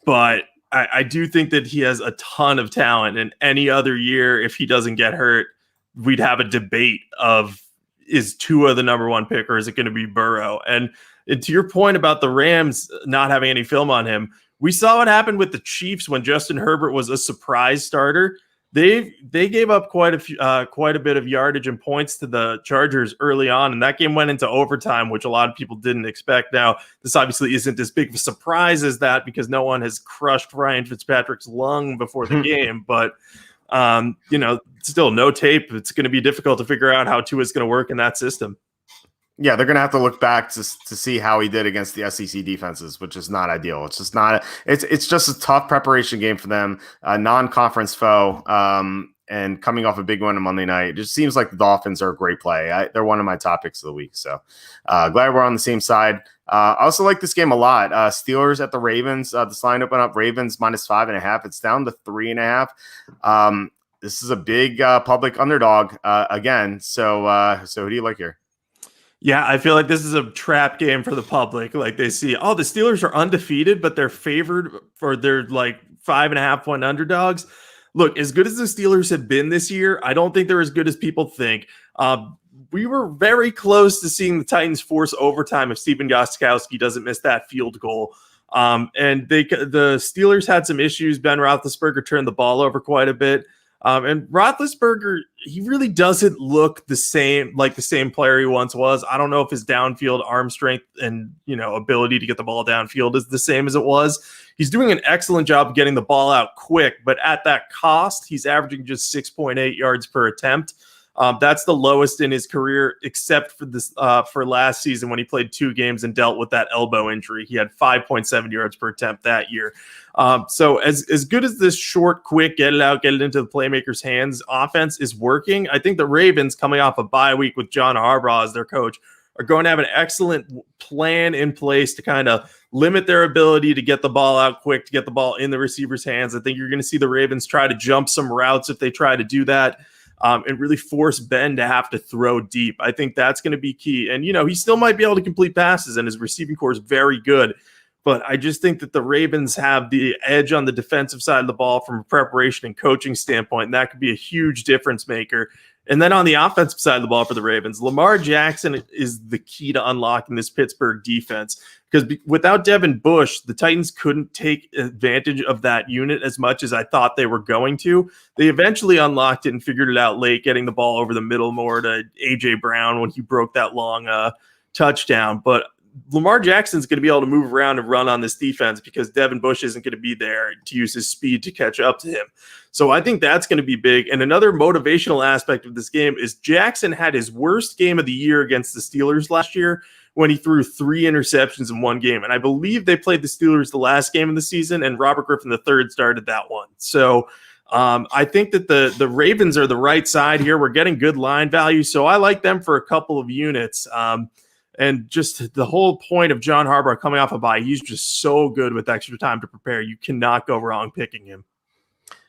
But I do think that he has a ton of talent. And any other year, if he doesn't get hurt, we'd have a debate of, is Tua the number 1 pick or is it going to be Burrow? And to your point about the Rams not having any film on him, we saw what happened with the Chiefs when Justin Herbert was a surprise starter. They gave up quite a bit of yardage and points to the Chargers early on, and that game went into overtime, which a lot of people didn't expect. Now, this obviously isn't as big of a surprise as that because no one has crushed Ryan Fitzpatrick's lung before the game, but still no tape. It's going to be difficult to figure out how Tua is going to work in that system. Yeah, they're going to have to look back to see how he did against the SEC defenses, which is not ideal. It's just not. It's just a tough preparation game for them, a non-conference foe, and coming off a big win on Monday night. It just seems like the Dolphins are a great play. They're one of my top picks of the week. So glad we're on the same side. I also like this game a lot. Steelers at the Ravens. This line opened up Ravens -5.5. It's down to 3.5. This is a big public underdog again. So who do you like here? Yeah, I feel like this is a trap game for the public. Like they see, the Steelers are undefeated, but they're favored for their 5.5-point underdogs. Look, as good as the Steelers have been this year, I don't think they're as good as people think. We were very close to seeing the Titans force overtime if Stephen Gostkowski doesn't miss that field goal. And the Steelers had some issues. Ben Roethlisberger turned the ball over quite a bit. And Roethlisberger he really doesn't look the same player he once was. I don't know if his downfield arm strength and, ability to get the ball downfield is the same as it was. He's doing an excellent job of getting the ball out quick, but at that cost, he's averaging just 6.8 yards per attempt. That's the lowest in his career, except for last season when he played 2 games and dealt with that elbow injury. He had 5.7 yards per attempt that year. So as good as this short, quick, get it into the playmaker's hands offense is working, I think the Ravens, coming off a bye week with John Harbaugh as their coach, are going to have an excellent plan in place to kind of limit their ability to get the ball out quick, to get the ball in the receiver's hands. I think you're going to see the Ravens try to jump some routes if they try to do that. And really force Ben to have to throw deep. I think that's going to be key. And, he still might be able to complete passes, and his receiving core is very good. But I just think that the Ravens have the edge on the defensive side of the ball from a preparation and coaching standpoint, and that could be a huge difference maker. And then on the offensive side of the ball for the Ravens, Lamar Jackson is the key to unlocking this Pittsburgh defense, because without Devin Bush, the Titans couldn't take advantage of that unit as much as I thought they were going to. They eventually unlocked it and figured it out late, getting the ball over the middle more to A.J. Brown when he broke that long touchdown. But Lamar Jackson's going to be able to move around and run on this defense because Devin Bush isn't going to be there to use his speed to catch up to him. So I think that's going to be big. And another motivational aspect of this game is Jackson had his worst game of the year against the Steelers last year when he threw 3 interceptions in one game. And I believe they played the Steelers the last game of the season, and Robert Griffin III started that one. So I think that the Ravens are the right side here. We're getting good line value, so I like them for a couple of units. And just the whole point of John Harbaugh coming off a bye, he's just so good with extra time to prepare. You cannot go wrong picking him.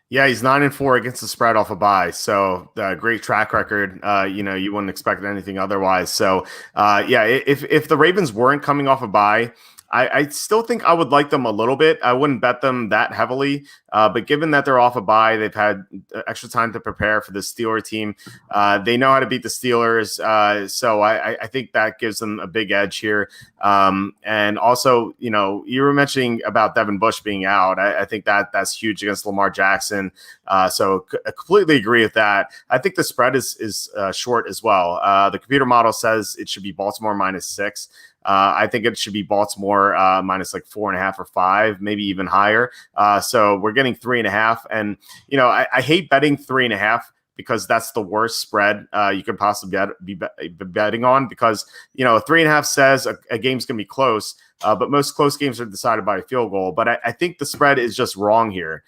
Yeah, he's 9-4 against the spread off a bye. So great track record. You wouldn't expect anything otherwise. So if the Ravens weren't coming off a bye, I still think I would like them a little bit. I wouldn't bet them that heavily, but given that they're off a bye, they've had extra time to prepare for the Steeler team. They know how to beat the Steelers, so I think that gives them a big edge here. And also, you were mentioning about Devin Bush being out. I think that's huge against Lamar Jackson. So I completely agree with that. I think the spread is short as well. The computer model says it should be Baltimore -6. I think it should be Baltimore minus like 4.5 or 5, maybe even higher. So we're getting 3.5. And, I hate betting 3.5 because that's the worst spread you could possibly be betting on, because, 3.5 says a game's going to be close. But most close games are decided by a field goal. But I think the spread is just wrong here.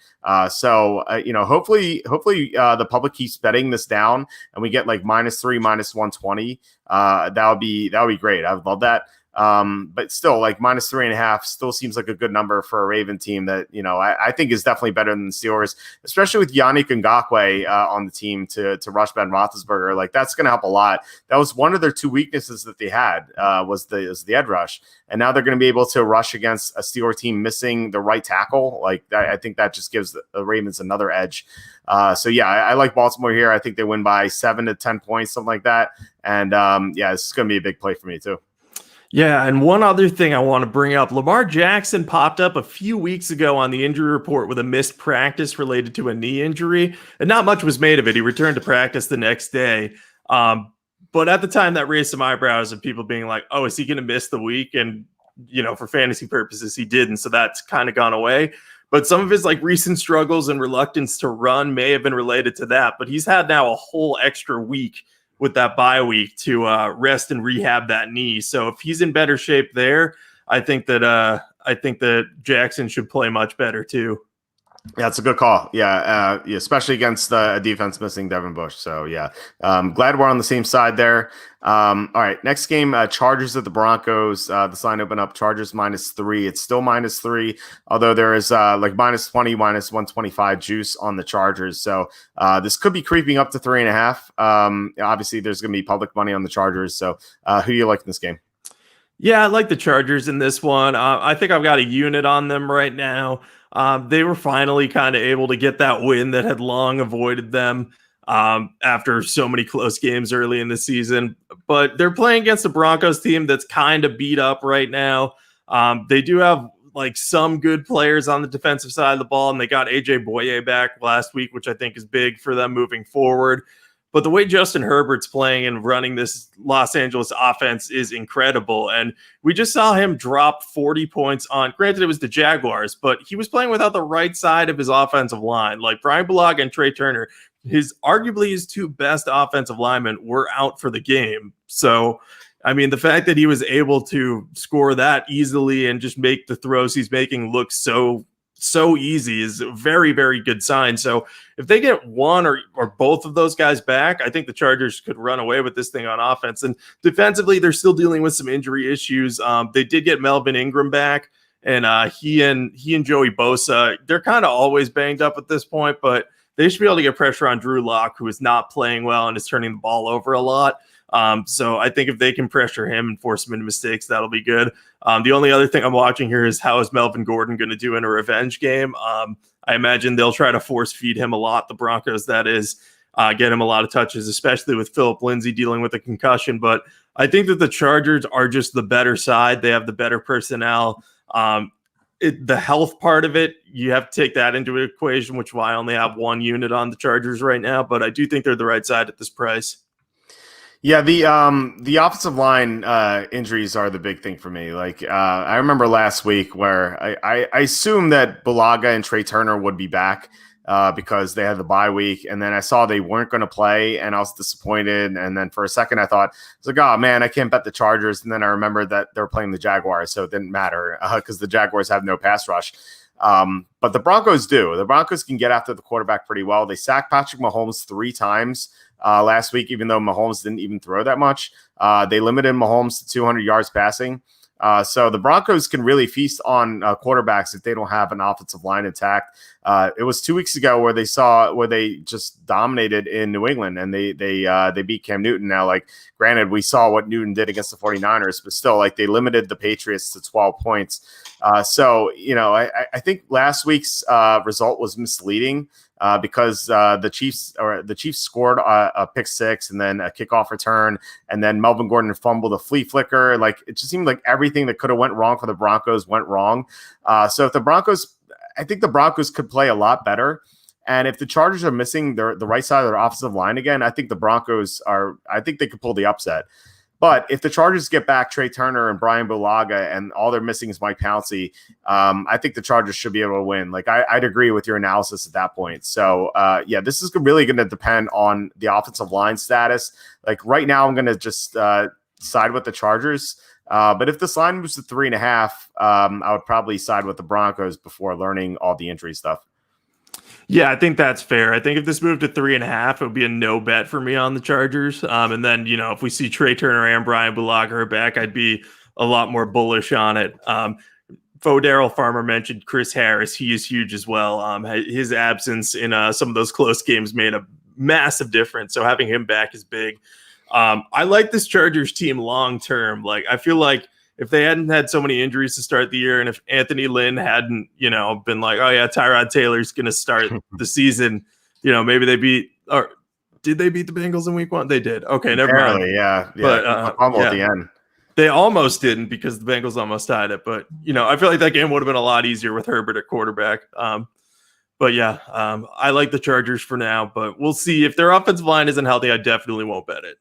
So hopefully the public keeps betting this down and we get like -3, -120. That would be great. I would love that. But still, like -3.5 still seems like a good number for a Raven team that, I think is definitely better than the Steelers, especially with Yannick Ngakoue on the team to rush Ben Roethlisberger. Like, that's going to help a lot. That was one of their 2 weaknesses that they had was the edge rush. And now they're going to be able to rush against a Steeler team missing the right tackle. Like, I think that just gives the Ravens another edge. I like Baltimore here. I think they win by 7 to 10 points, something like that. And this is going to be a big play for me too. Yeah, and one other thing I want to bring up, Lamar Jackson popped up a few weeks ago on the injury report with a missed practice related to a knee injury, and not much was made of it. He returned to practice the next day. But at the time, that raised some eyebrows of people being like, oh, is he going to miss the week? And, for fantasy purposes, he didn't. So that's kind of gone away. But some of his recent struggles and reluctance to run may have been related to that. But he's had now a whole extra week with that bye week to rest and rehab that knee. So if he's in better shape there, I think that Jackson should play much better too. Yeah, it's a good call. Yeah, especially against a defense missing Devin Bush. So, glad we're on the same side there. All right, next game, Chargers at the Broncos. This line opened up Chargers -3. It's still -3, although there is -20, -125 juice on the Chargers. So this could be creeping up to 3.5. Obviously, there's going to be public money on the Chargers. So who do you like in this game? Yeah, I like the Chargers in this one. I think I've got a unit on them right now. They were finally kind of able to get that win that had long avoided them after so many close games early in the season. But they're playing against the Broncos team that's kind of beat up right now. They do have some good players on the defensive side of the ball, and they got A.J. Boye back last week, which I think is big for them moving forward. But the way Justin Herbert's playing and running this Los Angeles offense is incredible. And we just saw him drop 40 points on, granted, it was the Jaguars, but he was playing without the right side of his offensive line. Like Brian Bulaga and Trey Turner, arguably his two best offensive linemen were out for the game. So, I mean, the fact that he was able to score that easily and just make the throws he's making look so easy is a very, very good sign. So if they get one or both of those guys back, I think the Chargers could run away with this thing on offense. And defensively, they're still dealing with some injury issues. They did get Melvin Ingram back, and he and Joey Bosa, they're kind of always banged up at this point, but they should be able to get pressure on Drew Lock, who is not playing well and is turning the ball over a lot. So I think if they can pressure him and force him into mistakes, that'll be good. The only other thing I'm watching here is how is Melvin Gordon going to do in a revenge game? I imagine they'll try to force feed him a lot, the Broncos, that is, get him a lot of touches, especially with Phillip Lindsay dealing with a concussion. But I think that the Chargers are just the better side. They have the better personnel. The health part of it, you have to take that into an equation, which is why I only have one unit on the Chargers right now. But I do think they're the right side at this price. Yeah, the offensive line injuries are the big thing for me. Like I remember last week where I assumed that Bulaga and Trey Turner would be back because they had the bye week, and then I saw they weren't going to play, and I was disappointed. And then for a second, I thought, I was like, oh man, I can't bet the Chargers. And then I remembered that they were playing the Jaguars, so it didn't matter because the Jaguars have no pass rush. But the Broncos do. The Broncos can get after the quarterback pretty well. They sacked Patrick Mahomes 3 times last week, even though Mahomes didn't even throw that much. They limited Mahomes to 200 yards passing. So the Broncos can really feast on quarterbacks if they don't have an offensive line intact. It was 2 weeks ago where they just dominated in New England, and they beat Cam Newton. Now, like, granted, we saw what Newton did against the 49ers, but still, like, they limited the Patriots to 12 points. So, I think last week's result was misleading. Because the Chiefs scored a pick six and then a kickoff return, and then Melvin Gordon fumbled a flea flicker. Like, it just seemed like everything that could have went wrong for the Broncos went wrong. So if I think the Broncos could play a lot better. And if the Chargers are missing the right side of their offensive line again, I think the Broncos I think they could pull the upset. But if the Chargers get back Trey Turner and Brian Bulaga and all they're missing is Mike Pouncey, I think the Chargers should be able to win. Like, I'd agree with your analysis at that point. So, this is really going to depend on the offensive line status. Like, right now, I'm going to just side with the Chargers. But if this line moves to 3.5, I would probably side with the Broncos before learning all the injury stuff. Yeah, I think that's fair. I think if this moved to 3.5, it would be a no bet for me on the Chargers. And then, if we see Trey Turner and Brian Bulaga back, I'd be a lot more bullish on it. Daryl Farmer mentioned Chris Harris. He is huge as well. His absence in some of those close games made a massive difference. So having him back is big. I like this Chargers team long term. Like, I feel like if they hadn't had so many injuries to start the year, and if Anthony Lynn hadn't, been like, oh yeah, Tyrod Taylor's going to start the season, maybe did they beat the Bengals in week 1? They did. Okay, never mind. Yeah. But at the end. They almost didn't because the Bengals almost tied it. But, I feel like that game would have been a lot easier with Herbert at quarterback. I like the Chargers for now, but we'll see. If their offensive line isn't healthy, I definitely won't bet it.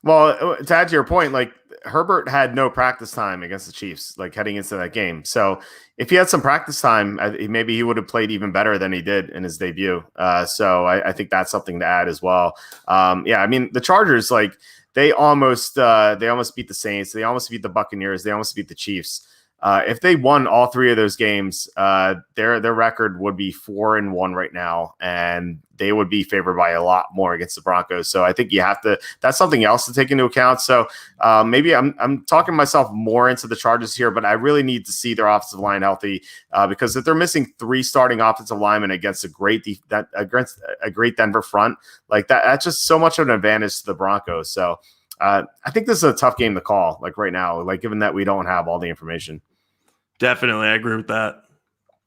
Well, to add to your point, like, Herbert had no practice time against the Chiefs, like, heading into that game. So if he had some practice time, maybe he would have played even better than he did in his debut. So I think that's something to add as well. I mean, the Chargers, like, they almost beat the Saints. They almost beat the Buccaneers. They almost beat the Chiefs. If they won all 3 of those games, their record would be 4-1 right now, and they would be favored by a lot more against the Broncos. So I think that's something else to take into account. So maybe I'm talking myself more into the Chargers here, but I really need to see their offensive line healthy because if they're missing 3 starting offensive linemen against a great Denver front, like that's just so much of an advantage to the Broncos. So I think this is a tough game to call, like, right now, like, given that we don't have all the information. Definitely, I agree with that.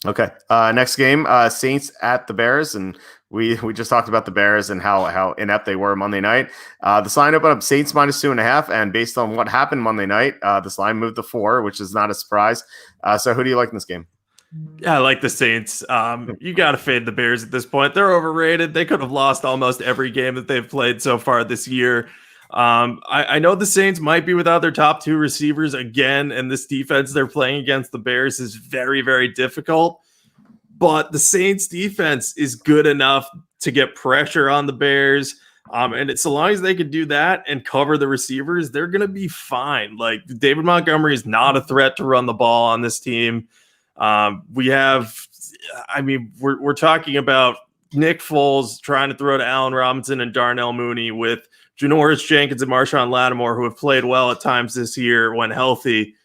Okay. Next game, Saints at the Bears, and we just talked about the Bears and how inept they were Monday night. This line opened up Saints -2.5, and based on what happened Monday night, this line moved to 4, which is not a surprise. So who do you like in this game? Yeah, I like the Saints. You got to fade the Bears at this point. They're overrated. They could have lost almost every game that they've played so far this year. I know the Saints might be without their top two receivers again, and this defense they're playing against the Bears is very, very difficult. But the Saints defense is good enough to get pressure on the Bears. And so long as they can do that and cover the receivers, they're going to be fine. Like David Montgomery is not a threat to run the ball on this team. We're talking about Nick Foles trying to throw to Allen Robinson and Darnell Mooney with Janoris Jenkins and Marshawn Lattimore, who have played well at times this year when healthy.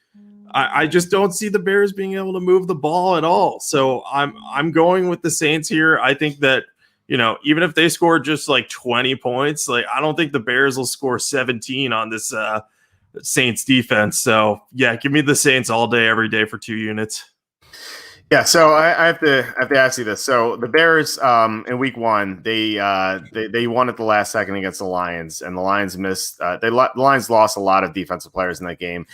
I just don't see the Bears being able to move the ball at all. So I'm going with the Saints here. I think that, even if they score just like 20 points, like I don't think the Bears will score 17 on this Saints defense. So yeah, give me the Saints all day, every day for 2 units. Yeah, so I have to ask you this. So the Bears, in Week 1, they won at the last second against the Lions, and the Lions missed. The Lions lost a lot of defensive players in that game.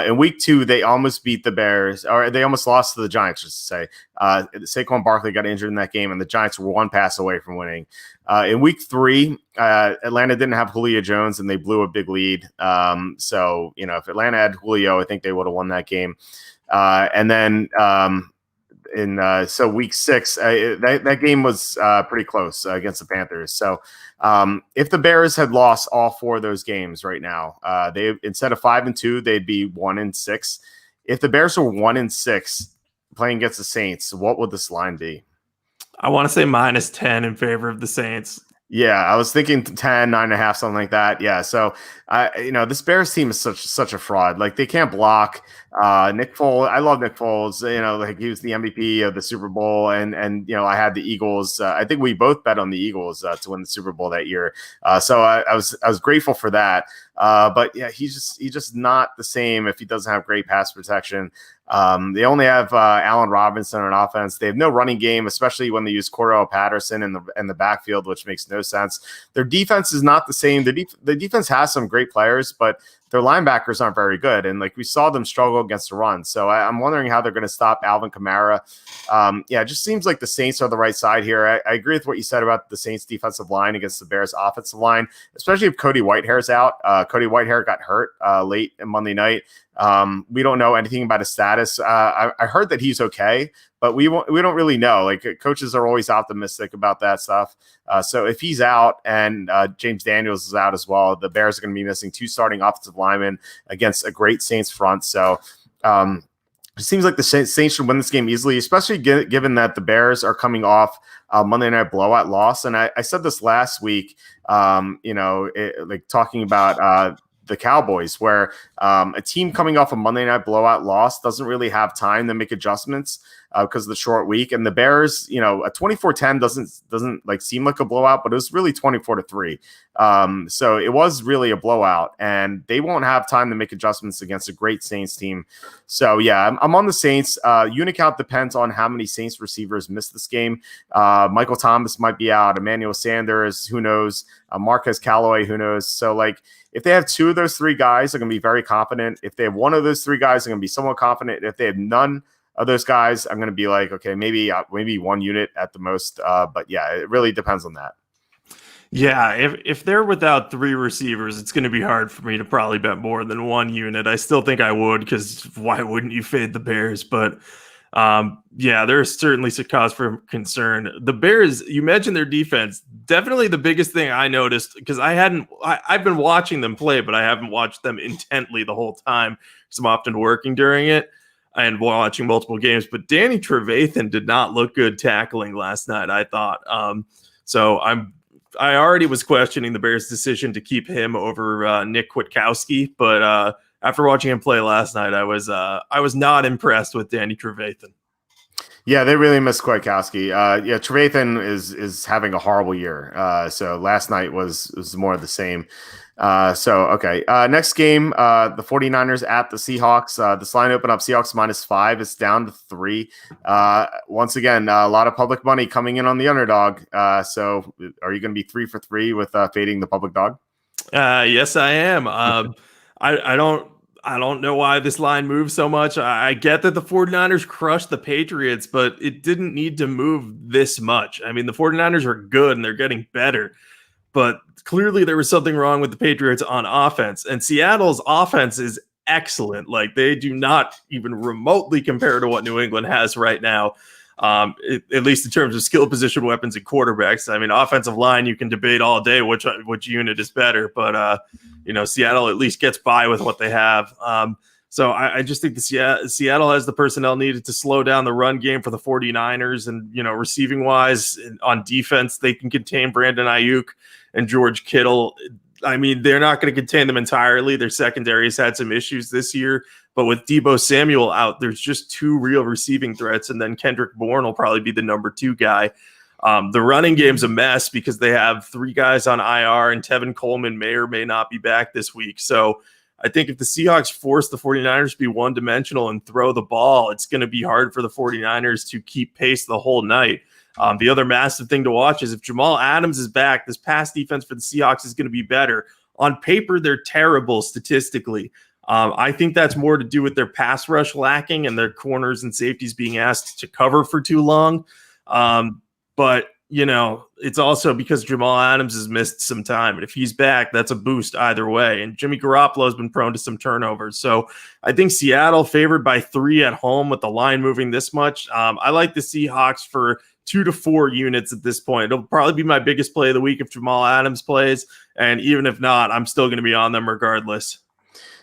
In Week 2, they almost beat the Bears, or they almost lost to the Giants, just to say. Saquon Barkley got injured in that game, and the Giants were one pass away from winning. In Week 3, Atlanta didn't have Julio Jones, and they blew a big lead. So if Atlanta had Julio, I think they would have won that game. And then. So Week 6, that game was pretty close against the Panthers. So if the Bears had lost all 4 of those games right now, they instead of 5-2, they'd be 1-6. If the Bears were 1-6 playing against the Saints, what would this line be? I want to say -10 in favor of the Saints. Yeah, I was thinking 10, 9.5, something like that. Yeah, so this Bears team is such a fraud. Like they can't block. Nick Foles, I love Nick Foles. Like he was the MVP of the Super Bowl, and I had the Eagles. I think we both bet on the Eagles to win the Super Bowl that year. So I was grateful for that. But yeah, he's just not the same if he doesn't have great pass protection. They only have Allen Robinson on offense. They have no running game, especially when they use Cordell Patterson in the backfield, which makes no sense. Their defense is not the same. The defense has some great players, but their linebackers aren't very good. And like we saw them struggle against the run. So I'm wondering how they're going to stop Alvin Kamara. It just seems like the Saints are the right side here. I agree with what you said about the Saints defensive line against the Bears offensive line, especially if Cody Whitehair's out. Cody Whitehair got hurt late in Monday night. We don't know anything about his status. I heard that he's okay, but we don't really know. Like coaches are always optimistic about that stuff. So if he's out and James Daniels is out as well, the Bears are going to be missing 2 starting offensive linemen against a great Saints front. So it seems like the Saints should win this game easily, especially given that the Bears are coming off a Monday night blowout loss. And I said this last week, like talking about the Cowboys, where a team coming off a Monday night blowout loss doesn't really have time to make adjustments because of the short week. And the Bears, a 24-10 doesn't like seem like a blowout, but it was really 24-3. So it was really a blowout, and they won't have time to make adjustments against a great Saints team. So yeah, I'm on the Saints. Unit count depends on how many Saints receivers miss this game. Michael Thomas might be out. Emmanuel Sanders, who knows? Marquez Callaway, who knows? So like, if they have 2 of those 3 guys, they're going to be very confident. If they have 1 of those 3 guys, they're going to be somewhat confident. If they have none of those guys, I'm going to be like, okay, maybe 1 unit at the most. But yeah, it really depends on that. Yeah, if they're without 3 receivers, it's going to be hard for me to probably bet more than 1 unit. I still think I would, because why wouldn't you fade the Bears? But there's certainly some cause for concern. The Bears, you mentioned their defense. Definitely the biggest thing I noticed, because I've been watching them play, but I haven't watched them intently the whole time because I'm often working during it and watching multiple games. But Danny Trevathan did not look good tackling last night, I thought. So I already was questioning the Bears' decision to keep him over Nick Kwiatkowski, but after watching him play last night, I was not impressed with Danny Trevathan. Yeah, they really miss Kwiatkowski. Trevathan is having a horrible year. So last night was more of the same. Okay. Next game, the 49ers at the Seahawks. This line opened up Seahawks -5. It's down to 3. Once again, a lot of public money coming in on the underdog. So are you going to be 3 for 3 with fading the public dog? Yes, I am. I don't know why this line moves so much. I get that the 49ers crushed the Patriots, but it didn't need to move this much. I mean, the 49ers are good and they're getting better, but clearly there was something wrong with the Patriots on offense. And Seattle's offense is excellent. Like, they do not even remotely compare to what New England has right now. At least in terms of skill position weapons and quarterbacks. I mean, offensive line, you can debate all day which unit is better, but Seattle at least gets by with what they have. So I just think Seattle has the personnel needed to slow down the run game for the 49ers, and receiving wise on defense, they can contain Brandon Ayuk and George Kittle. I mean, they're not going to contain them entirely. Their secondary has had some issues this year, but with Deebo Samuel out, there's just two real receiving threats, and then Kendrick Bourne will probably be the number 2 guy. The running game's a mess because they have 3 guys on IR, and Tevin Coleman may or may not be back this week. So I think if the Seahawks force the 49ers to be one-dimensional and throw the ball, it's going to be hard for the 49ers to keep pace the whole night. The other massive thing to watch is if Jamal Adams is back, this pass defense for the Seahawks is going to be better. On paper, they're terrible statistically. I think that's more to do with their pass rush lacking and their corners and safeties being asked to cover for too long. But it's also because Jamal Adams has missed some time. And if he's back, that's a boost either way. And Jimmy Garoppolo has been prone to some turnovers. So I think Seattle favored by 3 at home with the line moving this much. I like the Seahawks for 2 to 4 units at this point. It'll probably be my biggest play of the week if Jamal Adams plays. And even if not, I'm still going to be on them regardless.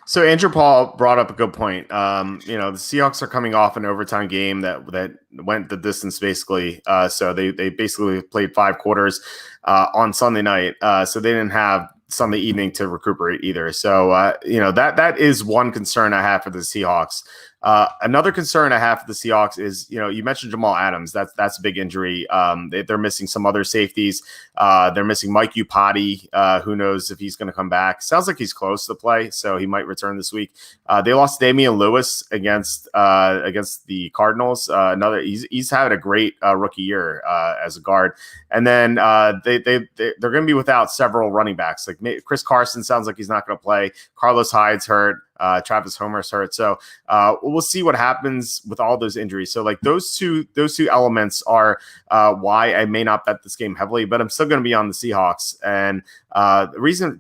So Andrew Paul brought up a good point. The Seahawks are coming off an overtime game that went the distance basically. So they basically played 5 quarters on Sunday night. So they didn't have Sunday evening to recuperate either. So that is one concern I have for the Seahawks. Another concern I have for the Seahawks is, you mentioned Jamal Adams. That's a big injury. They're missing some other safeties. They're missing Mike Upati. Who knows if he's going to come back? Sounds like he's close to play, so he might return this week. They lost Damian Lewis against the Cardinals. He's had a great rookie year as a guard. And then they're going to be without several running backs. Like Chris Carson sounds like he's not going to play. Carlos Hyde's hurt. Travis Homer's hurt. So we'll see what happens with all those injuries. So like those two elements are why I may not bet this game heavily, but I'm still going to be on the Seahawks. And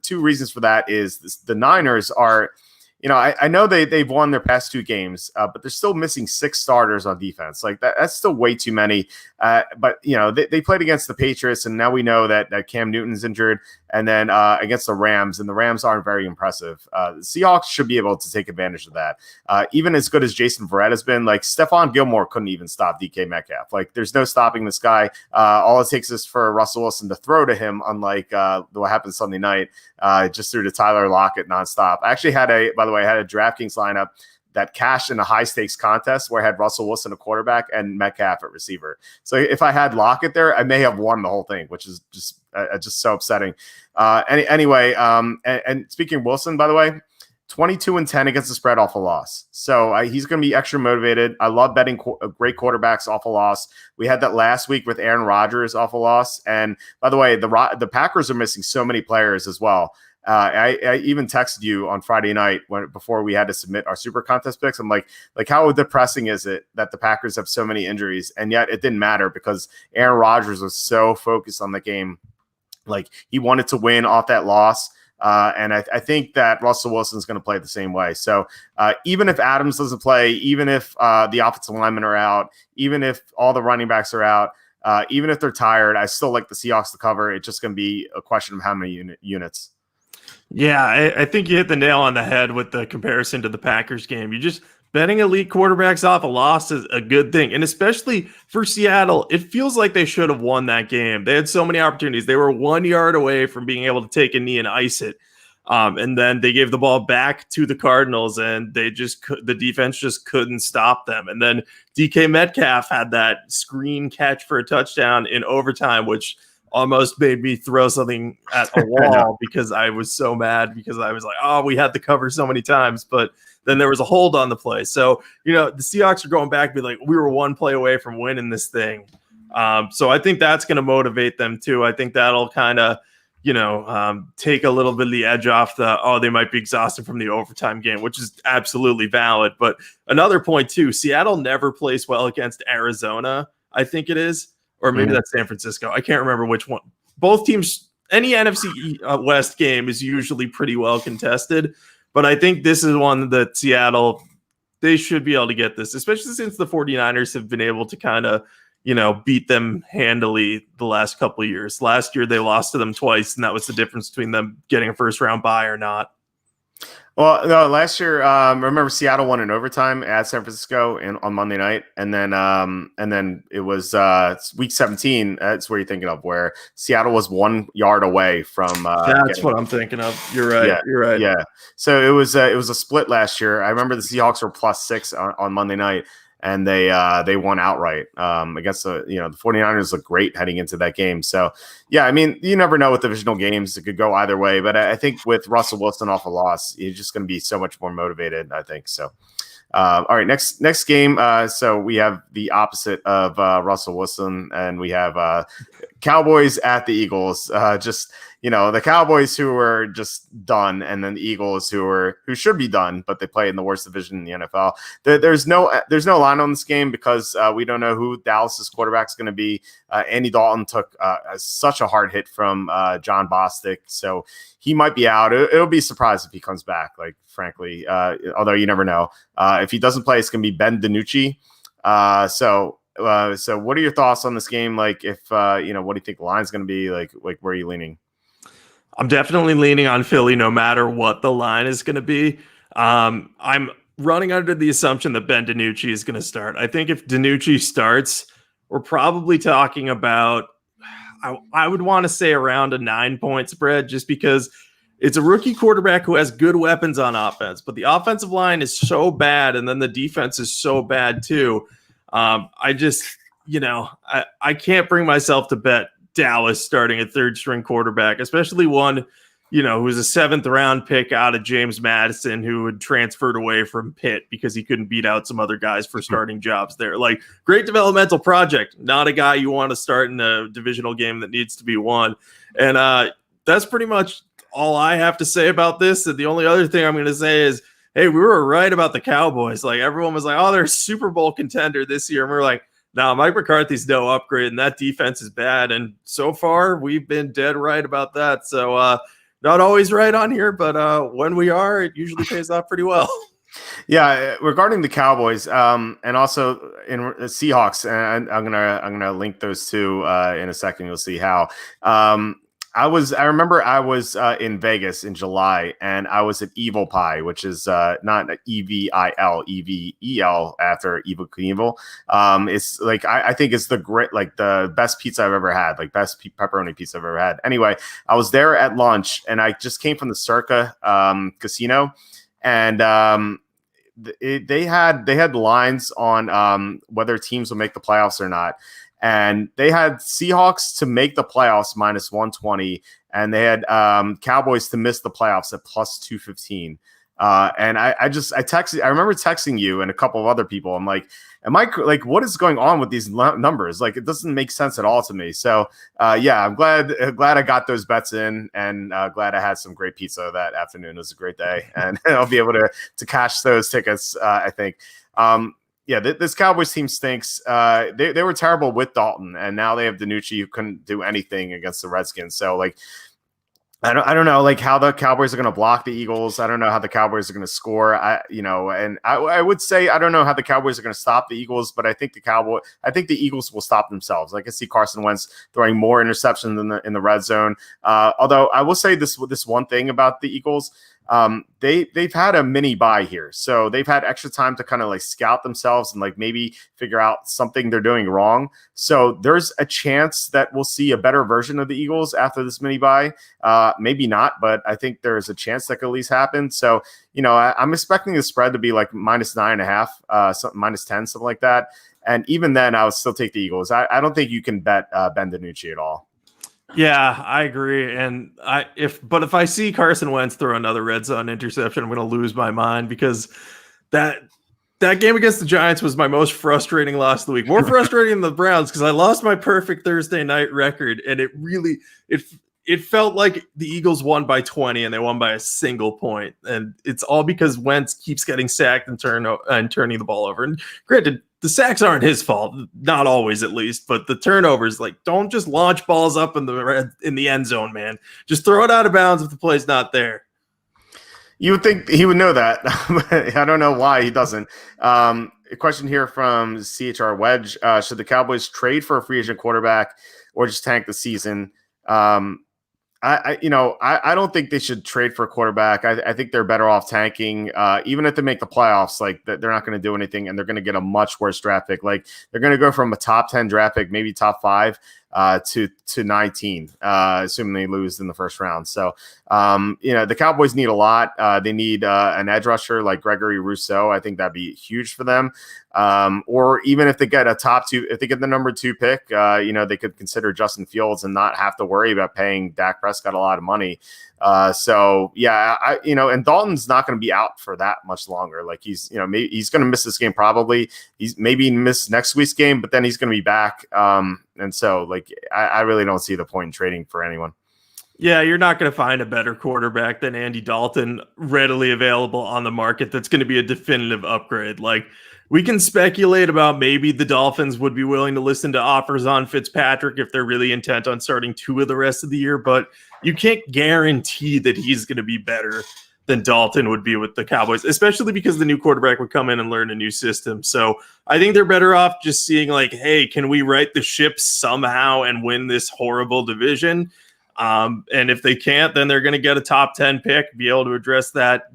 two reasons for that is the Niners are, I know they've won their past 2 games, but they're still missing 6 starters on defense. Like that's still way too many. But they played against the Patriots, and now we know that Cam Newton's injured, and then against the Rams, and the Rams aren't very impressive. The Seahawks should be able to take advantage of that. Even as good as Jason Verrett has been, like Stephon Gilmore couldn't even stop DK Metcalf. Like there's no stopping this guy. All it takes is for Russell Wilson to throw to him, unlike what happened Sunday night. Just threw to Tyler Lockett nonstop. I actually had a DraftKings lineup that cashed in a high stakes contest where I had Russell Wilson a quarterback and Metcalf at receiver. So if I had Lockett there, I may have won the whole thing, which is just so upsetting. Anyway, and speaking of Wilson, by the way, 22-10 against the spread off a loss. So he's going to be extra motivated. I love betting great quarterbacks off a loss. We had that last week with Aaron Rodgers off a loss. And by the way, the Packers are missing so many players as well. I even texted you on Friday night before we had to submit our super contest picks. I'm like how depressing is it that the Packers have so many injuries, and yet it didn't matter because Aaron Rodgers was so focused on the game. Like he wanted to win off that loss. And I think that Russell Wilson is going to play the same way. So even if Adams doesn't play, even if the offensive linemen are out, even if all the running backs are out, even if they're tired, I still like the Seahawks to cover. It's just going to be a question of how many units. Yeah, I think you hit the nail on the head with the comparison to the Packers game. You just betting elite quarterbacks off a loss is a good thing. And especially for Seattle, it feels like they should have won that game. They had so many opportunities. They were 1 yard away from being able to take a knee and ice it. And then they gave the ball back to the Cardinals, and the defense just couldn't stop them. And then DK Metcalf had that screen catch for a touchdown in overtime, which almost made me throw something at a wall because I was so mad because I was like, oh, we had the cover so many times, but then there was a hold on the play. So, the Seahawks are going back and be like, we were 1 play away from winning this thing. So I think that's going to motivate them too. I think that'll kind of take a little bit of the edge off they might be exhausted from the overtime game, which is absolutely valid. But another point too, Seattle never plays well against Arizona, I think it is, or maybe that's San Francisco. I can't remember which one. Both teams, any NFC West game is usually pretty well contested, but I think this is one that Seattle, they should be able to get this, especially since the 49ers have been able to kind of, beat them handily the last couple of years. Last year, they lost to them twice, and that was the difference between them getting a first-round bye or not. Well, no, last year, remember Seattle won in overtime at San Francisco on Monday night, and then it was week 17. That's where you're thinking of, where Seattle was 1 yard away from. That's what I'm thinking of. You're right. Yeah, you're right. Yeah. So it was a split last year. I remember the Seahawks were +6 on Monday night, and they won outright against the 49ers look great heading into that game. So yeah, I mean, you never know with divisional games, it could go either way, but I think with Russell Wilson off a loss, he's just going to be so much more motivated, I think. So all right, next game. So we have the opposite of Russell Wilson, and we have Cowboys at the Eagles. The Cowboys who are just done, and then the Eagles who should be done, but they play in the worst division in the NFL. There's no line on this game because we don't know who Dallas's quarterback is going to be. Andy Dalton took such a hard hit from John Bostic, so he might be out. It'll be a surprise if he comes back, like, frankly, although you never know. If he doesn't play, it's going to be Ben DiNucci. So what are your thoughts on this game? Like, if what do you think the line's going to be? Like where are you leaning? I'm definitely leaning on Philly no matter what the line is going to be. I'm running under the assumption that Ben DiNucci is going to start. I think if DiNucci starts, we're probably talking about, I would want to say around a 9-point spread, just because it's a rookie quarterback who has good weapons on offense, but the offensive line is so bad, and then the defense is so bad too. I can't bring myself to bet Dallas starting a third-string quarterback, especially one, who was a 7th-round pick out of James Madison, who had transferred away from Pitt because he couldn't beat out some other guys for starting jobs there. Like, great developmental project, not a guy you want to start in a divisional game that needs to be won. And that's pretty much all I have to say about this. And the only other thing I'm going to say is, hey, we were right about the Cowboys. Like, everyone was like, oh, they're a Super Bowl contender this year. And we're like, no, Mike McCarthy's no upgrade, and that defense is bad. And so far, we've been dead right about that. So not always right on here, but when we are, it usually pays off pretty well. Yeah, regarding the Cowboys, and also in Seahawks, and I'm gonna link those two in a second. You'll see how. I remember I was in Vegas in July, and I was at Evil Pie, which is not EVIL, EVEL after Evil Knievel. It's like, I think it's the best pizza I've ever had, like best pepperoni pizza I've ever had. Anyway, I was there at lunch, and I just came from the Circa casino, and they had lines on whether teams will make the playoffs or not. And they had Seahawks to make the playoffs -120, and they had Cowboys to miss the playoffs at +215. And I remember texting you and a couple of other people. I'm like, what is going on with these numbers? Like, it doesn't make sense at all to me. So yeah, I'm glad I got those bets in, and glad I had some great pizza that afternoon. It was a great day, and I'll be able to cash those tickets, I think. Yeah, this Cowboys team stinks. They were terrible with Dalton, and now they have DiNucci, who couldn't do anything against the Redskins. So, like, I don't know, like, how the Cowboys are going to block the Eagles. I don't know how the Cowboys are going to score. And I would say I don't know how the Cowboys are going to stop the Eagles, but I think the Eagles will stop themselves. Like, I can see Carson Wentz throwing more interceptions in the red zone. Although I will say this one thing about the Eagles. They've had a mini bye here, so they've had extra time to kind of like scout themselves and like maybe figure out something they're doing wrong. So there's a chance that we'll see a better version of the Eagles after this mini bye. Maybe not, but I think there's a chance that could at least happen. So, I'm expecting the spread to be like -9.5, something -10, something like that. And even then, I would still take the Eagles. I don't think you can bet Ben DiNucci at all. Yeah, I agree. And if I see Carson Wentz throw another red zone interception, I'm going to lose my mind, because that game against the Giants was my most frustrating loss of the week. More frustrating than the Browns, because I lost my perfect Thursday night record, and it felt like the Eagles won by 20 and they won by a single point. And it's all because Wentz keeps getting sacked and turning the ball over. And granted, the sacks aren't his fault, not always at least, but the turnovers, like, don't just launch balls up in the end zone, man. Just throw it out of bounds if the play's not there. You would think he would know that. I don't know why he doesn't. A question here from CHR Wedge. Should the Cowboys trade for a free agent quarterback or just tank the season? I don't think they should trade for a quarterback. I think they're better off tanking. Even if they make the playoffs, like they're not going to do anything, and they're going to get a much worse draft pick. Like they're going to go from a top 10 draft pick, maybe top 5, to 19, assuming they lose in the first round. So, the Cowboys need a lot. They need an edge rusher like Gregory Rousseau. I think that'd be huge for them. Or even if they get a top 2, if they get the number 2 pick, they could consider Justin Fields and not have to worry about paying Dak Prescott a lot of money. And Dalton's not going to be out for that much longer. Like he's going to miss this game probably. He's maybe miss next week's game, but then he's going to be back. And so like I really don't see the point in trading for anyone. Yeah, you're not going to find a better quarterback than Andy Dalton readily available on the market that's going to be a definitive upgrade. Like, we can speculate about maybe the Dolphins would be willing to listen to offers on Fitzpatrick if they're really intent on starting 2 of the rest of the year, but you can't guarantee that he's going to be better than Dalton would be with the Cowboys, especially because the new quarterback would come in and learn a new system. So I think they're better off just seeing like, hey, can we right the ship somehow and win this horrible division? And if they can't, then they're going to get a top 10 pick, be able to address that,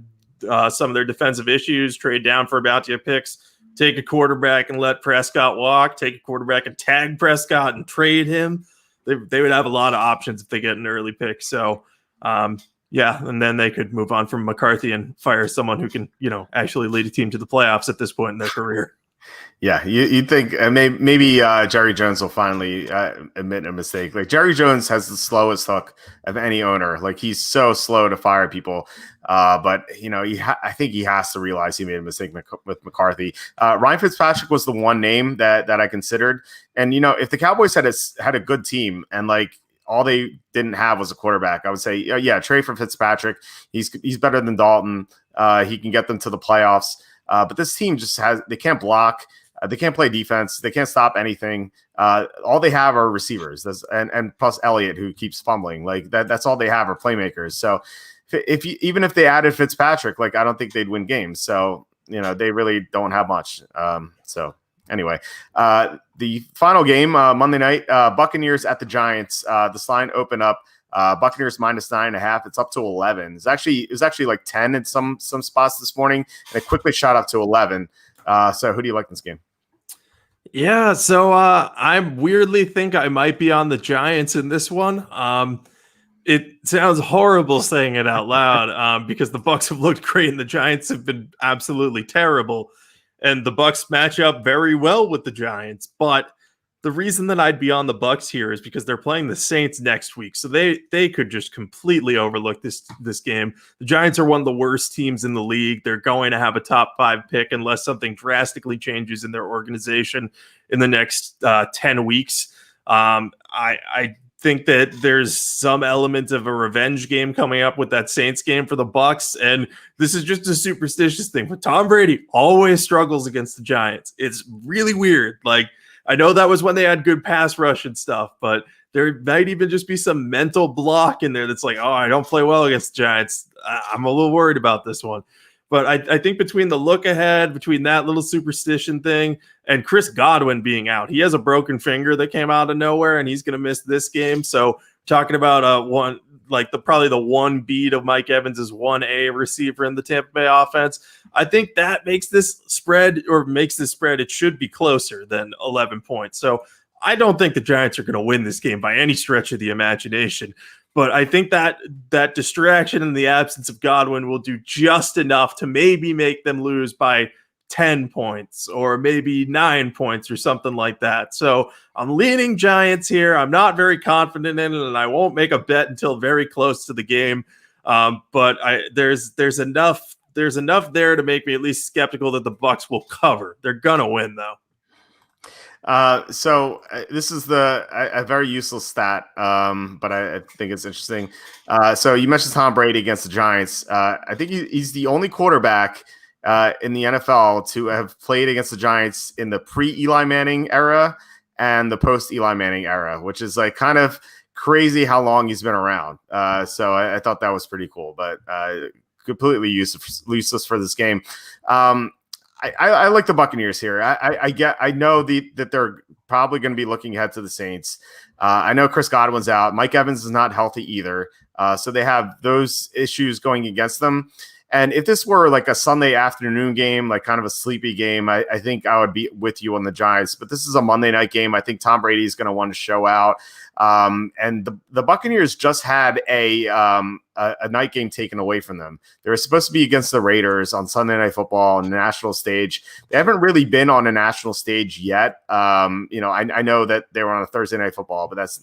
some of their defensive issues, trade down for bounty of picks, take a quarterback and let Prescott walk, take a quarterback and tag Prescott and trade him. They would have a lot of options if they get an early pick. So, and then they could move on from McCarthy and fire someone who can, actually lead a team to the playoffs at this point in their career. Yeah, you'd think maybe Jerry Jones will finally admit a mistake. Like Jerry Jones has the slowest hook of any owner. Like he's so slow to fire people. But I think he has to realize he made a mistake with McCarthy. Ryan Fitzpatrick was the one name that I considered. And if the Cowboys had a good team and like all they didn't have was a quarterback, I would say trade for Fitzpatrick. He's better than Dalton. He can get them to the playoffs. But this team they can't block. They can't play defense. They can't stop anything. All they have are receivers, and plus Elliott, who keeps fumbling. Like that's all they have are playmakers. So even if they added Fitzpatrick, like I don't think they'd win games. So they really don't have much. So anyway, the final game Monday night, Buccaneers at the Giants. This line opened up. Buccaneers -9.5. It's up to 11. It was actually like 10 in some spots this morning, and it quickly shot up to 11. So who do you like in this game? Yeah, so I weirdly think I might be on the Giants in this one. It sounds horrible saying it out loud because the Bucs have looked great and the Giants have been absolutely terrible, and the Bucs match up very well with the Giants. But the reason that I'd be on the Bucs here is because they're playing the Saints next week, so they could just completely overlook this game. The Giants are one of the worst teams in the league. They're going to have a top 5 pick unless something drastically changes in their organization in the next 10 weeks. I think that there's some element of a revenge game coming up with that Saints game for the Bucs, and this is just a superstitious thing. But Tom Brady always struggles against the Giants. It's really weird. Like, I know that was when they had good pass rush and stuff, but there might even just be some mental block in there that's like, oh, I don't play well against the Giants. I'm a little worried about this one. But I think between the look ahead, between that little superstition thing, and Chris Godwin being out, he has a broken finger that came out of nowhere, and he's going to miss this game. So talking about probably the one beat of Mike Evans is 1A receiver in the Tampa Bay offense. I think that makes this spread. It should be closer than 11 points. So I don't think the Giants are going to win this game by any stretch of the imagination. But I think that distraction in the absence of Godwin will do just enough to maybe make them lose by 10 points or maybe 9 points or something like that. So I'm leaning Giants here. I'm not very confident in it, and I won't make a bet until very close to the game. But there's enough there to make me at least skeptical that the Bucs will cover. They're gonna win though. This is a very useless stat, but I think it's interesting. So you mentioned Tom Brady against the Giants. I think he's the only quarterback in the NFL to have played against the Giants in the pre-Eli Manning era and the post-Eli Manning era, which is like kind of crazy how long he's been around. So I thought that was pretty cool, but completely useless for this game. I like the Buccaneers here. I know that they're probably going to be looking ahead to the Saints. I know Chris Godwin's out. Mike Evans is not healthy either. So they have those issues going against them. And if this were like a Sunday afternoon game, like kind of a sleepy game, I think I would be with you on the Giants. But this is a Monday night game. I think Tom Brady is going to want to show out. And the Buccaneers just had a night game taken away from them. They were supposed to be against the Raiders on Sunday Night Football on the national stage. They haven't really been on a national stage yet. I know that they were on a Thursday Night Football, but that's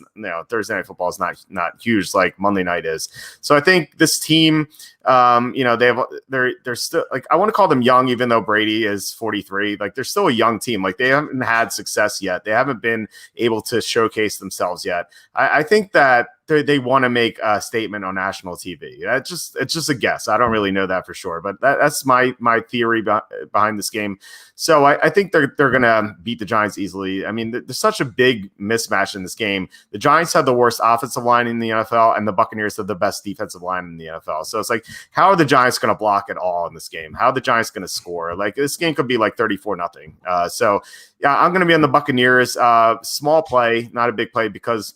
Thursday Night Football is not huge like Monday night is. So I think this team, they're still like, I want to call them young, even though Brady is 43. Like they're still a young team. Like they haven't had success yet. They haven't been able to showcase themselves yet. I think that they want to make a statement on national TV. It's just a guess. I don't really know that for sure, but that's my theory behind this game. So I think they're going to beat the Giants easily. I mean, there's such a big mismatch in this game. The Giants have the worst offensive line in the NFL, and the Buccaneers have the best defensive line in the NFL. So it's like, how are the Giants going to block at all in this game? How are the Giants going to score? Like this game could be like 34-0. So yeah, I'm going to be on the Buccaneers. Small play, not a big play, because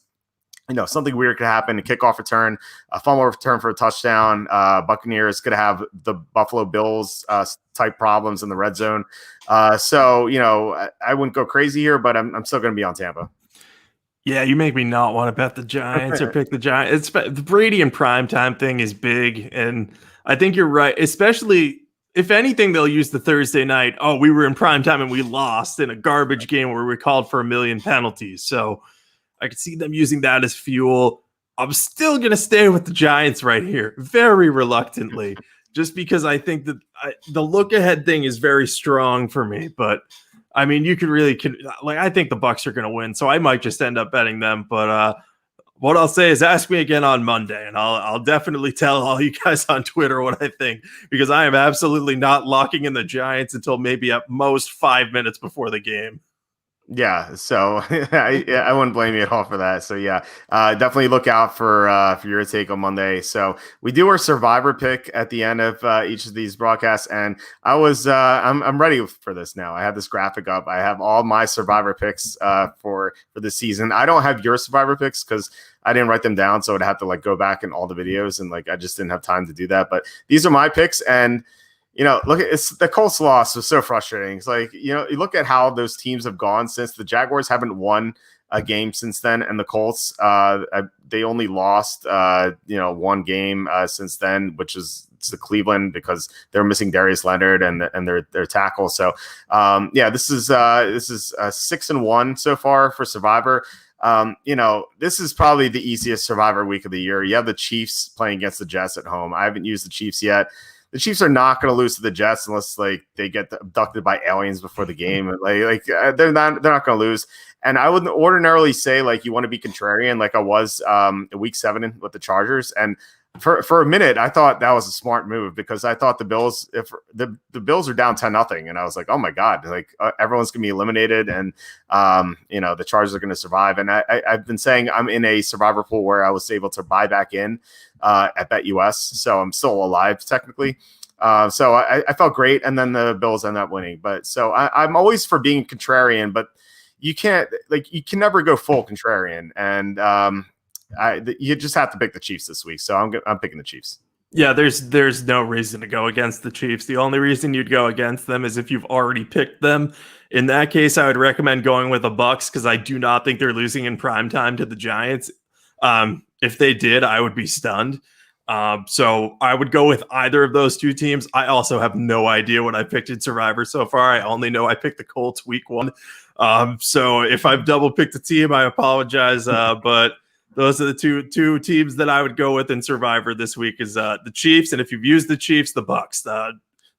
something weird could happen. A kickoff return, a fumble return for a touchdown. Buccaneers could have the Buffalo Bills type problems in the red zone. So I wouldn't go crazy here, but I'm still going to be on Tampa. Yeah, you make me not want to bet the Giants or pick the Giants. The Brady and primetime thing is big, and I think you're right. Especially if anything, they'll use the Thursday night. Oh, we were in primetime and we lost in a garbage game where we called for 1 million penalties. So I could see them using that as fuel. I'm still going to stay with the Giants right here, very reluctantly, just because I think that the look-ahead thing is very strong for me. But, I mean, I think the Bucs are going to win, so I might just end up betting them. But what I'll say is ask me again on Monday, and I'll definitely tell all you guys on Twitter what I think, because I am absolutely not locking in the Giants until maybe at most 5 minutes before the game. Yeah, so I wouldn't blame you at all for that. So yeah, definitely look out for your take on Monday. So we do our survivor pick at the end of each of these broadcasts, and I'm ready for this now. I have this graphic up. I have all my survivor picks for this season. I don't have your survivor picks because I didn't write them down, so I'd have to go back in all the videos, and I just didn't have time to do that. But these are my picks, and look, it's the Colts loss was so frustrating. It's like, you look at how those teams have gone since. The Jaguars haven't won a game since then, and the Colts, they only lost, one game since then, which is to Cleveland because they're missing Darius Leonard and their tackle. So, this is 6-1 so far for Survivor. This is probably the easiest Survivor week of the year. You have the Chiefs playing against the Jets at home. I haven't used the Chiefs yet. The Chiefs are not going to lose to the Jets unless they get abducted by aliens before the game. They're not going to lose. And I wouldn't ordinarily say you want to be contrarian like I was week 7 with the Chargers. And for a minute, I thought that was a smart move because I thought the Bills, if the Bills are down 10-0, and I was like, oh my God, everyone's going to be eliminated, and the Chargers are going to survive. And I've been saying I'm in a survivor pool where I was able to buy back in at BetUS, so I'm still alive technically. So I felt great, and then the Bills end up winning. But so I'm always for being contrarian, but you can't you can never go full contrarian, and you just have to pick the Chiefs this week. So I'm picking the Chiefs. Yeah, there's no reason to go against the Chiefs. The only reason you'd go against them is if you've already picked them. In that case, I would recommend going with the Bucs because I do not think they're losing in primetime to the Giants. If they did, I would be stunned. So I would go with either of those two teams. I also have no idea what I picked in Survivor so far. I only know I picked the Colts week 1. So if I've double picked a team, I apologize. But those are the two teams that I would go with in Survivor this week is the Chiefs. And if you've used the Chiefs, the Bucs.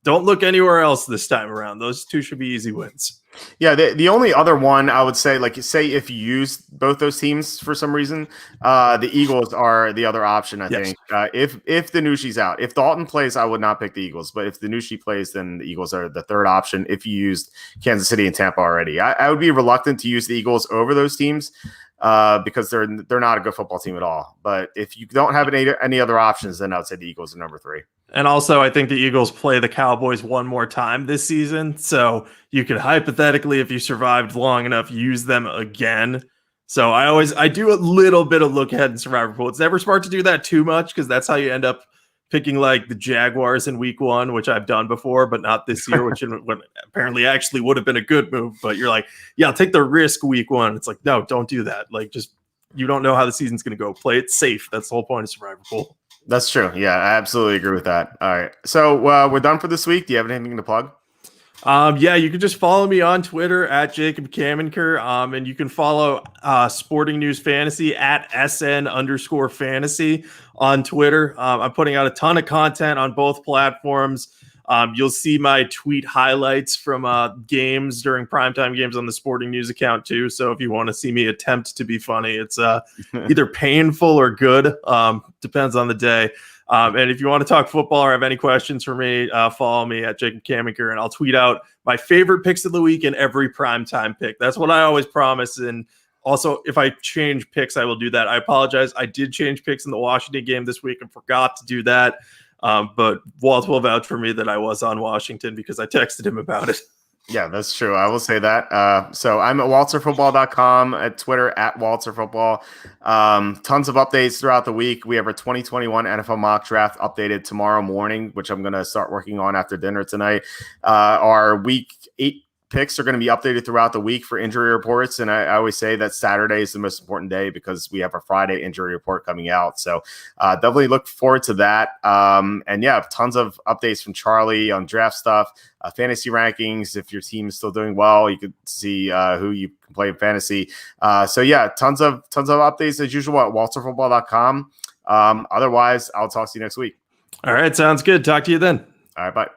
don't look anywhere else this time around. Those two should be easy wins. Yeah, the only other one I would say, like, say if you use both those teams for some reason, the Eagles are the other option, I think. If Danucci's out. If Dalton plays, I would not pick the Eagles. But if Danucci plays, then the Eagles are the third option if you used Kansas City and Tampa already. I would be reluctant to use the Eagles over those teams because they're not a good football team at all. But if you don't have any other options, then I would say the Eagles are number 3. And also, I think the Eagles play the Cowboys one more time this season. So you could hypothetically, if you survived long enough, use them again. So I do a little bit of look ahead in Survivor Pool. It's never smart to do that too much because that's how you end up picking like the Jaguars in week 1, which I've done before, but not this year, which apparently actually would have been a good move. But you're like, yeah, I'll take the risk week 1. It's like, no, don't do that. Like, just, you don't know how the season's going to go. Play it safe. That's the whole point of Survivor Pool. That's true. Yeah, I absolutely agree with that. All right. So we're done for this week. Do you have anything to plug? Yeah, you can just follow me on Twitter at Jacob Camenker. And you can follow Sporting News Fantasy at SN_fantasy on Twitter. I'm putting out a ton of content on both platforms. You'll see my tweet highlights from games during primetime games on the Sporting News account too. So if you want to see me attempt to be funny, it's either painful or good. Depends on the day. And if you want to talk football or have any questions for me, follow me at Jacob Camenker, and I'll tweet out my favorite picks of the week and every primetime pick. That's what I always promise. And also, if I change picks, I will do that. I apologize. I did change picks in the Washington game this week and forgot to do that. But Walt will vouch for me that I was on Washington because I texted him about it. Yeah, that's true. I will say that. So I'm at waltzerfootball.com, at Twitter at waltzerfootball. Tons of updates throughout the week. We have our 2021 NFL mock draft updated tomorrow morning, which I'm going to start working on after dinner tonight. Our week 8 picks are going to be updated throughout the week for injury reports. And I always say that Saturday is the most important day because we have our Friday injury report coming out. So definitely look forward to that. And yeah, tons of updates from Charlie on draft stuff, fantasy rankings. If your team is still doing well, you could see who you can play in fantasy. So yeah, tons of updates as usual at waltzerfootball.com. Otherwise, I'll talk to you next week. All right. Sounds good. Talk to you then. All right. Bye.